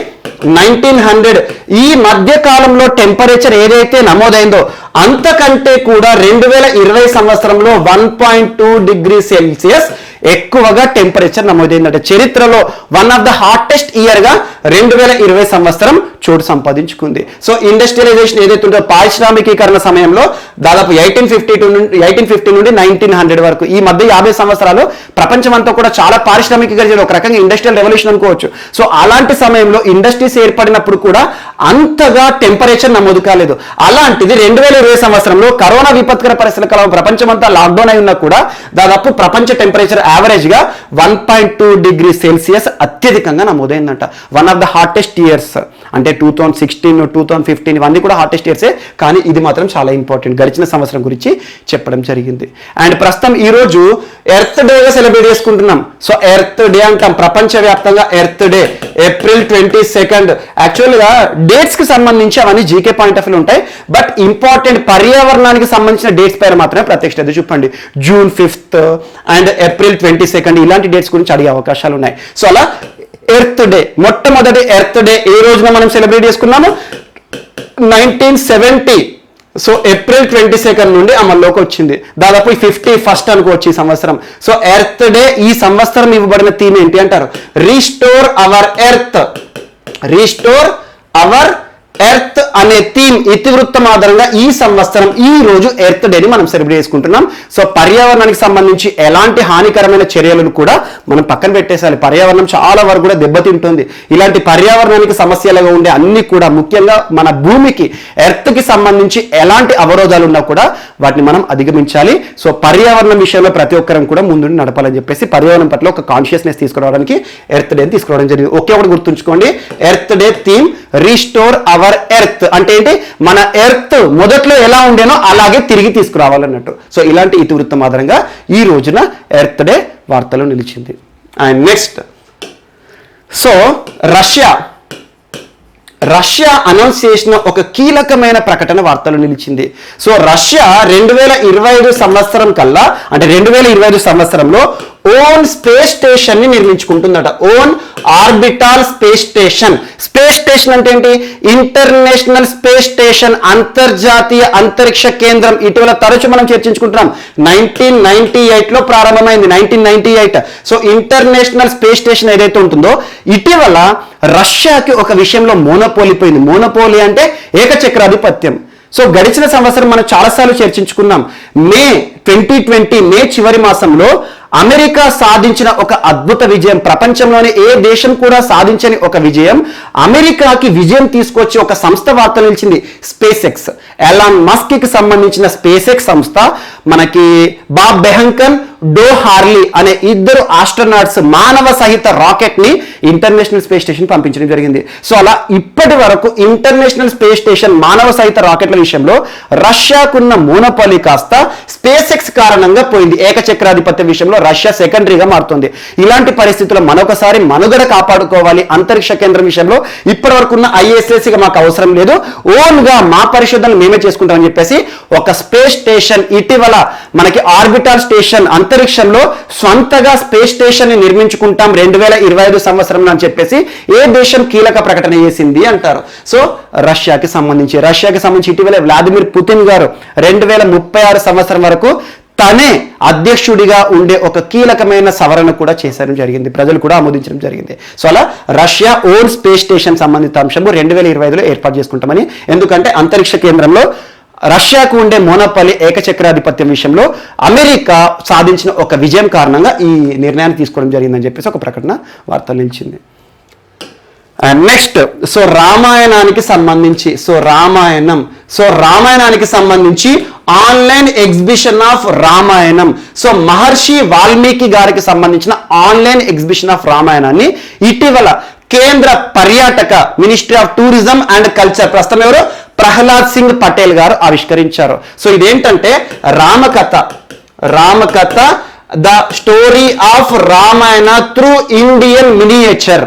Speaker 1: 1900 ఈ మధ్య కాలంలో టెంపరేచర్ ఏదైతే నమోదైందో అంతకంటే కూడా 2020 సంవత్సరంలో 1.2 డిగ్రీ సెల్సియస్ ఎక్కువగా టెంపరేచర్ నమోదైందంటే చరిత్రలో one of the hottest year గా 2020 సంవత్సరం చోటు సంపాదించుకుంది. సో ఇండస్ట్రియలైజేషన్ ఏదైతే ఉందో పారిశ్రామికీకరణ సమయంలో దాదాపు 1850 నుండి 1900 వరకు ఈ మధ్య 50 సంవత్సరాలు ప్రపంచమంతా కూడా చాలా పారిశ్రామికీకరణ, ఒక రకంగా ఇండస్ట్రియల్ రెవల్యూషన్ అనుకోవచ్చు. సో అలాంటి సమయంలో ఇండస్ట్రీస్ ఏర్పడినప్పుడు కూడా అంతగా టెంపరేచర్ నమోదు కాలేదు. అలాంటిది 2020 సంవత్సరంలో కరోనా విపత్కర పరిస్థితుల కాలం ప్రపంచమంతా లాక్డౌన్ అయి ఉన్నా కూడా దాదాపు ప్రపంచ టెంపరేచర్ యావరేజ్ గా 1.2 డిగ్రీ సెల్సియస్ అత్యధికంగా నమోదైందంట. One of the hottest years. అంటే 2016, 2015 ఇవన్నీ కూడా హాటెస్ట్ ఇయర్సే, కానీ ఇది మాత్రం చాలా ఇంపార్టెంట్. గడిచిన సంవత్సరం గురించి చెప్పడం జరిగింది. అండ్ ప్రస్తుతం ఈ రోజు ఎర్త్ డేగా సెలబ్రేట్ చేసుకుంటున్నాం. సో ఎర్త్ డే అంటాం ప్రపంచవ్యాప్తంగా. Earth day April 22. యాక్చువల్గా డేట్స్ కి సంబంధించి అవన్నీ జీకే పాయింట్ ఆఫ్ వ్యూ ఉంటాయి, బట్ ఇంపార్టెంట్ పర్యావరణానికి సంబంధించిన డేట్స్ పైన మాత్రమే ప్రత్యక్ష శ్రద్ధ చూపండి. June 5 అండ్ ఏప్రిల్ 22 ఇలాంటి డేట్స్ గురించి అడిగే అవకాశాలు ఉన్నాయి. సో అలా ఎర్త్ డే, మొట్టమొదటి ఎర్త్ డే ఏ రోజున మనం సెలబ్రేట్ చేసుకున్నాము, 1970. సో ఏప్రిల్ 22 నుండి అమల్లోకి వచ్చింది. దాదాపు 51st అనుకోవచ్చు ఈ సంవత్సరం. సో ఎర్త్ డే ఈ సంవత్సరం ఇవ్వబడిన థీమ్ ఏంటి అంటారు, restore hour earth. Restore hour earth అనే థీమ్ ఇతివృత్తం ఆధారంగా ఈ సంవత్సరం ఈ రోజు ఎర్త్ డేని మనం సెలబ్రేట్ చేసుకుంటున్నాం. సో పర్యావరణానికి సంబంధించి ఎలాంటి హానికరమైన చర్యలను కూడా మనం పక్కన పెట్టేసాలి. పర్యావరణం చాలా వరకు కూడా దెబ్బతింటుంది. ఇలాంటి పర్యావరణానికి సమస్యలుగా ఉండే అన్ని కూడా ముఖ్యంగా మన భూమికి, ఎర్త్ కి సంబంధించి ఎలాంటి అవరోధాలు ఉన్నా కూడా వాటిని మనం అధిగమించాలి. సో పర్యావరణం విషయంలో ప్రతి ఒక్కరం కూడా ముందు నడపాలని చెప్పేసి పర్యావరణం పట్ల ఒక కాన్షియస్నెస్ తీసుకురావడానికి ఎర్త్ డేని తీసుకురావడం జరిగింది. ఒకే ఒకటి గుర్తుంచుకోండి, earth day theme restore hour earth అంటే ఏంటి, మన ఎర్త్ మొదట్లో ఎలా ఉండేనో అలాగే తిరిగి తీసుకురావాలన్నట్టు. సో ఇలాంటి ఇతివృత్తం ఆధారంగా ఈ రోజున ఎర్త్ డే వార్తలో నిలిచింది. And next, so Russia announce చేసిన ఒక కీలకమైన ప్రకటన వార్తలు నిలిచింది. సో రష్యా 2025 సంవత్సరం కల్లా, అంటే 2025 సంవత్సరంలో ఓన్ స్పేస్ స్టేషన్ ని నిర్మించుకుంటుందట. Own orbital space station. Space station అంటే ఏంటి, ఇంటర్నేషనల్ స్పేస్ స్టేషన్, అంతర్జాతీయ అంతరిక్ష కేంద్రం. ఇటీవల తరచు మనం చర్చించుకుంటున్నాం. 1998లో ప్రారంభమైంది, 1998. సో ఇంటర్నేషనల్ స్పేస్ స్టేషన్ ఏదైతే ఉంటుందో, ఇటీవల రష్యాకి ఒక విషయంలో మోనోపోలీ పోయింది. మోనోపోలీ అంటే ఏకచక్రాధిపత్యం. సో గడిచిన సంవత్సరం మనం చాలాసార్లు చర్చించుకున్నాం. మే 2020 మే చివరి మాసంలో అమెరికా సాధించిన ఒక అద్భుత విజయం, ప్రపంచంలోనే ఏ దేశం కూడా సాధించని ఒక విజయం, అమెరికాకి విజయం తీసుకొచ్చి ఒక సంస్థ వార్త నిలిచింది, స్పేస్ ఎక్స్. ఎలాన్ మస్క్ కి సంబంధించిన స్పేస్ ఎక్స్ సంస్థ మనకి బాబ్ బెహంకన్, డో హార్లీ అనే ఇద్దరు ఆస్ట్రోనాట్స్ మానవ సహిత రాకెట్ ని ఇంటర్నేషనల్ స్పేస్ స్టేషన్ పంపించడం జరిగింది. సో అలా ఇప్పటి వరకు ఇంటర్నేషనల్ స్పేస్ స్టేషన్ మానవ సహిత రాకెట్ల విషయంలో రష్యాకున్న మోనోపాలీ కాస్త స్పేస్ ఎక్స్ కారణంగా పోయింది. ఏకచక్రాధిపత్య విషయంలో రష్యా సెకండరీగా మారుతుంది. ఇలాంటి పరిస్థితుల్లో మరొకసారి మనుగడ కాపాడుకోవాలి అంతరిక్ష కేంద్రం విషయంలో. ఇప్పటి వరకు ఉన్న ఐఎస్ఎస్ మాకు అవసరం లేదు, ఓన్ గా మా పరిశోధనలు మేమే చేసుకుంటామని చెప్పేసి ఒక స్పేస్ స్టేషన్ ఇటీవల మనకి ఆర్బిటాల్ స్టేషన్ అంతరిక్షంలో స్వంతగా స్పేస్ స్టేషన్ ని నిర్మించుకుంటాం 2025 సంవత్సరంలో అని చెప్పేసి ఏ దేశం కీలక ప్రకటన చేసింది అంటారు. సో రష్యాకి సంబంధించి ఇటీవల వ్లాదిమిర్ పుతిన్ గారు 2036 సంవత్సరం వరకు తనే అధ్యక్షుడిగా ఉండే ఒక కీలకమైన సవరణ కూడా చేశారు జరిగింది, ప్రజలు కూడా ఆమోదించడం జరిగింది. సో అలా రష్యా ఓన్ స్పేస్ స్టేషన్ సంబంధిత అంశము 2025లో ఏర్పాటు చేసుకుంటామని. ఎందుకంటే అంతరిక్ష కేంద్రంలో రష్యాకు ఉండే మోనోపాలీ ఏకచక్రాధిపత్యం విషయంలో అమెరికా సాధించిన ఒక విజయం కారణంగా ఈ నిర్ణయాన్ని తీసుకోవడం జరిగిందని చెప్పేసి ఒక ప్రకటన వార్తలు నిలిచింది. అండ్ నెక్స్ట్, సో రామాయణానికి సంబంధించి online exhibition of Ramayanam. So Maharshi Valmiki గారికి సంబంధించిన ఆన్లైన్ ఎగ్జిబిషన్ ఆఫ్ రామాయణాన్ని ఇటీవల కేంద్ర పర్యాటక ministry of tourism and culture, ప్రస్తుతం ఎవరు, ప్రహ్లాద్ సింగ్ పటేల్ గారు ఆవిష్కరించారు. సో ఇదేంటంటే Ramkatha the story of Ramayana through Indian miniature.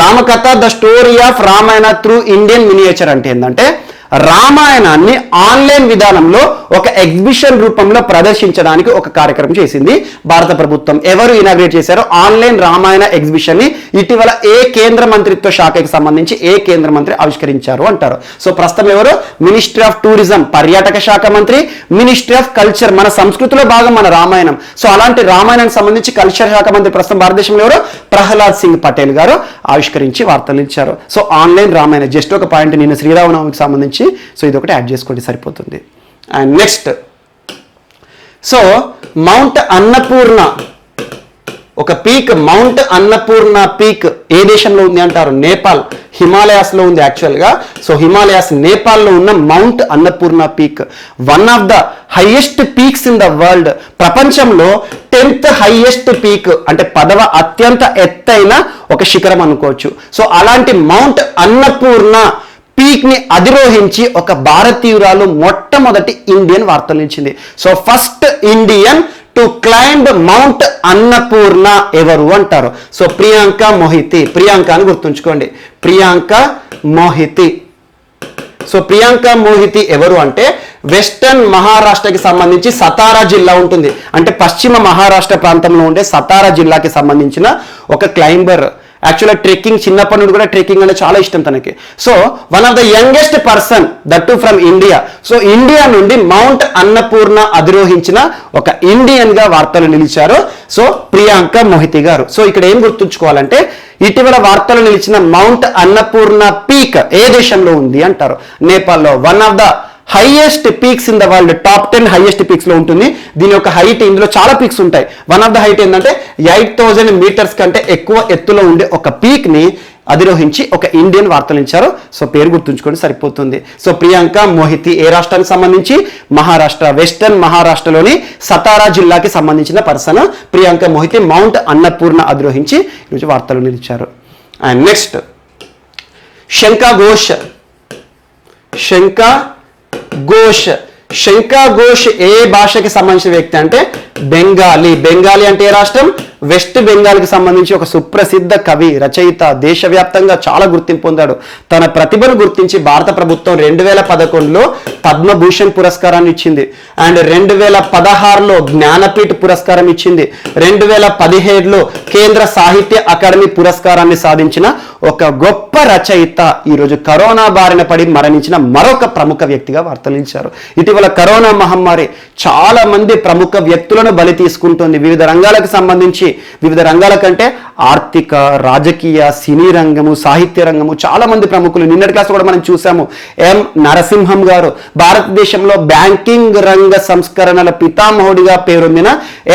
Speaker 1: Ramkatha the story of Ramayana through Indian miniature అంటే ఏంటంటే రామాయణాన్ని ఆన్లైన్ విధానంలో ఒక ఎగ్జిబిషన్ రూపంలో ప్రదర్శించడానికి ఒక కార్యక్రమం చేసింది భారత ప్రభుత్వం. ఎవరు ఇనాగ్రేట్ చేశారో ఆన్లైన్ రామాయణ ఎగ్జిబిషన్ ని ఇటీవల ఏ కేంద్ర మంత్రిత్వ శాఖకి సంబంధించి ఏ కేంద్ర మంత్రి ఆవిష్కరించారు అంటారు. సో ప్రస్తుతం ఎవరు, మినిస్ట్రీ ఆఫ్ టూరిజం పర్యాటక శాఖ మంత్రి, మినిస్ట్రీ ఆఫ్ కల్చర్ మన సంస్కృతిలో భాగం మన రామాయణం. సో అలాంటి రామాయణానికి సంబంధించి కల్చర్ శాఖ మంత్రి ప్రస్తుతం భారతదేశంలో ఎవరు, ప్రహ్లాద్ సింగ్ పటేల్ గారు ఆవిష్కరించి వార్తలు ఇచ్చారు. సో ఆన్లైన్ రామాయణ జస్ట్ ఒక పాయింట్, నిన్న శ్రీరామనవమికి సంబంధించి, సో ఇది ఒకటి యాడ్ చేసుకోండి సరిపోతుంది. And next, so mount Annapurna ఒక పీక్, మౌంట్ అన్నపూర్ణ పీక్ ఏ దేశంలో ఉంది అంటారు, నేపాల్, హిమాలయాస్ లో ఉంది యాక్చువల్గా. సో హిమాలయాస్ నేపాల్లో ఉన్న mount Annapurna peak one of the highest peaks in the world. ప్రపంచంలో 10th హైయెస్ట్ పీక్ అంటే 10వ అత్యంత ఎత్తైన ఒక శిఖరం అనుకోవచ్చు. సో అలాంటి మౌంట్ అన్నపూర్ణ పీక్ ని అధిరోహించి ఒక భారతీయురాలు మొట్టమొదటి ఇండియన్ వార్తలు నిలిచింది. So first Indian to climb mount Annapurna ఎవరు అంటారు. సో ప్రియాంక అని గుర్తుంచుకోండి, ప్రియాంక మోహితి. సో ప్రియాంక మోహితి ఎవరు అంటే వెస్టర్న్ మహారాష్ట్రకి సంబంధించి సతారా జిల్లా ఉంటుంది, అంటే పశ్చిమ మహారాష్ట్ర ప్రాంతంలో ఉండే సతారా జిల్లాకి సంబంధించిన ఒక క్లైంబర్. యాక్చువల్గా ట్రెక్కింగ్ చిన్నప్పటి నుండి కూడా ట్రెక్కింగ్ అంటే చాలా ఇష్టం తనకి. So one of the youngest person that to from India. So India నుండి మౌంట్ అన్నపూర్ణ అధిరోహించిన ఒక ఇండియన్ గా వార్తలు నిలిచారు సో ప్రియాంక మోహితి గారు. సో ఇక్కడ ఏం గుర్తుంచుకోవాలంటే ఇటీవల వార్తలు నిలిచిన మౌంట్ అన్నపూర్ణ పీక్ ఏ దేశంలో ఉంది అంటారు, నేపాల్లో. One of the highest peaks in the world, top 10 highest peaks లో ఉంటుంది. దీని యొక్క హైట్, ఇందులో చాలా పీక్స్ ఉంటాయి. వన్ ఆఫ్ ద హైట్ ఏంటంటే 8000 మీటర్స్ కంటే ఎక్కువ ఎత్తులో ఉండే ఒక పీక్ ని అధిరోహించి ఒక ఇండియన్ వార్తలు ఇచ్చారు. సో పేరు గుర్తుంచుకొని సరిపోతుంది. సో ప్రియాంక మోహితి ఏ రాష్ట్రానికి సంబంధించి, మహారాష్ట్ర, వెస్టర్న్ మహారాష్ట్రలోని సతారా జిల్లాకి సంబంధించిన పర్సన్ ప్రియాంక మోహితి మౌంట్ అన్నపూర్ణ అధిరోహించి ఈరోజు వార్తలు నిలిచారు. And next, Shankha Ghosh. శంకా ఘోష్. శంకా ఘోష్ ఏ భాషకి సంబంధించిన వ్యక్తి అంటే బెంగాలీ. బెంగాలీ అంటే ఏ రాష్ట్రం? వెస్ట్ బెంగాల్కి సంబంధించి ఒక సుప్రసిద్ధ కవి, రచయిత, దేశవ్యాప్తంగా చాలా గుర్తింపు పొందాడు. తన ప్రతిభను గుర్తించి భారత ప్రభుత్వం 2011లో పద్మభూషణ్ పురస్కారాన్ని ఇచ్చింది. అండ్ 2016లో జ్ఞానపీఠ్ పురస్కారం ఇచ్చింది. 2017లో కేంద్ర సాహిత్య అకాడమీ పురస్కారాన్ని సాధించిన ఒక గొప్ప రచయిత ఈరోజు కరోనా బారిన పడి మరణించిన మరొక ప్రముఖ వ్యక్తిగా వార్తలు నిలిచారు. ఇటీవల కరోనా మహమ్మారి చాలా మంది ప్రముఖ వ్యక్తులను బలి తీసుకుంటుంది. వివిధ రంగాలకు సంబంధించి, వివిధ రంగాల కంటే ఆర్థిక, రాజకీయ, సినీ రంగము, సాహిత్య రంగము చాలా మంది ప్రముఖులు. నిన్నటి క్లాస్ కూడా మనం చూసాము. ఎం నరసింహం గారు భారతదేశంలో బ్యాంకింగ్ రంగ సంస్కరణల పితామహుడిగా పేరొందిన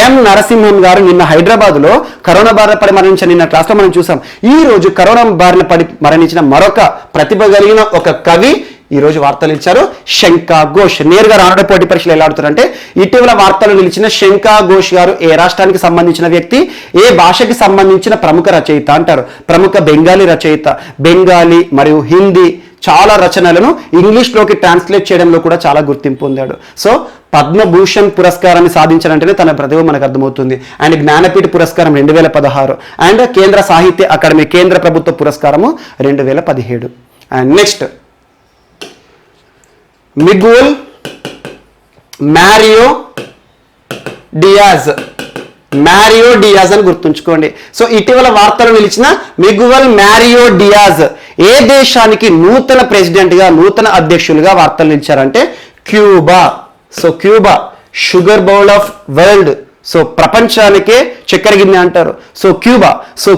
Speaker 1: ఎం నరసింహం గారు నిన్న హైదరాబాద్లో కరోనా బారిన పడి మరణించిన నిన్న క్లాస్లో మనం చూసాం. ఈ రోజు కరోనా బారిన పడి మరణించిన మరొక ప్రతిభ కలిగిన ఒక కవి ఈరోజు వార్తలు ఇచ్చారు. శంకా ఘోష్. నేరుగా రానున్న పోటీ పరీక్షలు ఎలా ఆడుతారంటే ఇటీవల వార్తలు నిలిచిన శంకా ఘోష్ గారు ఏ రాష్ట్రానికి సంబంధించిన వ్యక్తి, ఏ భాషకి సంబంధించిన ప్రముఖ రచయిత అంటారు. ప్రముఖ బెంగాలీ రచయిత. బెంగాలీ మరియు హిందీ చాలా రచనలను ఇంగ్లీష్లోకి ట్రాన్స్లేట్ చేయడంలో కూడా చాలా గుర్తింపు పొందాడు. సో పద్మభూషణ్ పురస్కారాన్ని సాధించాలంటేనే తన ప్రతిభ మనకు అర్థమవుతుంది. అండ్ జ్ఞానపీఠ పురస్కారం 2016 అండ్ కేంద్ర సాహిత్య అకాడమీ కేంద్ర ప్రభుత్వ పురస్కారము 2017. And next మిగుల్ Mario Diaz. Mario Diaz అని గుర్తుంచుకోండి. సో ఇటీవల వార్తలు నిలిచిన మిగువల్ మారియో డియాజ్ ఏ దేశానికి నూతన ప్రెసిడెంట్గా, నూతన అధ్యక్షులుగా వార్తలు నిలిచారంటే Cuba. So Cuba sugar bowl of world. So ప్రపంచానికే చక్కెర గిన్నె అంటారు. సో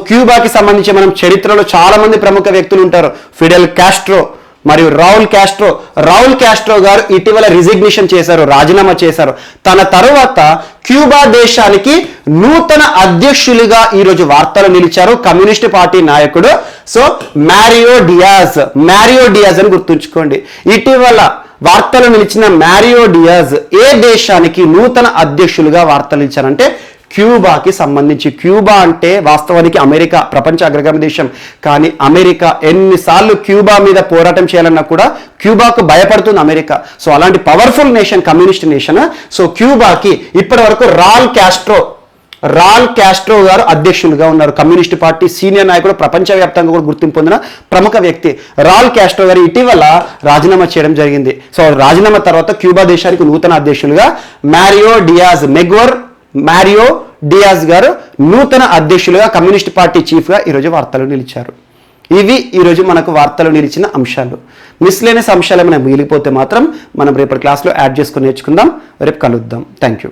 Speaker 1: క్యూబాకి సంబంధించి మనం చరిత్రలో చాలా మంది ప్రముఖ వ్యక్తులు ఉంటారు. ఫిడెల్ కాస్ట్రో మరియు రావుల్ క్యాస్ట్రో గారు ఇటీవల రిజిగ్నేషన్ చేశారు, రాజీనామా చేశారు. తన తరువాత క్యూబా దేశానికి నూతన అధ్యక్షులుగా ఈరోజు వార్తలు నిలిచారు కమ్యూనిస్ట్ పార్టీ నాయకుడు. సో మారియో డియాజ్ అని గుర్తుంచుకోండి. ఇటీవల వార్తలు నిలిచిన మారియో డియాజ్ ఏ దేశానికి నూతన అధ్యక్షులుగా వార్తలు ఇచ్చారంటే క్యూబాకి సంబంధించి. క్యూబా అంటే వాస్తవానికి అమెరికా ప్రపంచ అగ్రగామి దేశం. కానీ అమెరికా ఎన్నిసార్లు క్యూబా మీద పోరాటం చేయాలన్నా కూడా క్యూబాకు భయపడుతుంది అమెరికా. సో అలాంటి powerful nation, communist nation. So క్యూబాకి ఇప్పటి వరకు రాల్ క్యాస్ట్రో గారు అధ్యక్షులుగా ఉన్నారు. కమ్యూనిస్ట్ పార్టీ సీనియర్ నాయకుడు, ప్రపంచవ్యాప్తంగా కూడా గుర్తింపు పొందిన ప్రముఖ వ్యక్తి. రాల్ క్యాస్ట్రో గారు ఇటీవల రాజీనామా చేయడం జరిగింది. సో రాజీనామా తర్వాత క్యూబా దేశానికి నూతన అధ్యక్షులుగా మారియో డియాజ్ గారు నూతన అధ్యక్షులుగా, కమ్యూనిస్ట్ పార్టీ చీఫ్గా ఈరోజు వార్తలు నిలిచారు. ఇవి ఈరోజు మనకు వార్తలు నిలిచిన అంశాలు. మిస్లేనియస్ అంశాలు ఏమైనా మిగిలిపోతే మాత్రం మనం రేపటి క్లాస్లో యాడ్ చేసుకుని నేర్చుకుందాం. రేపు కలుద్దాం. Thank you.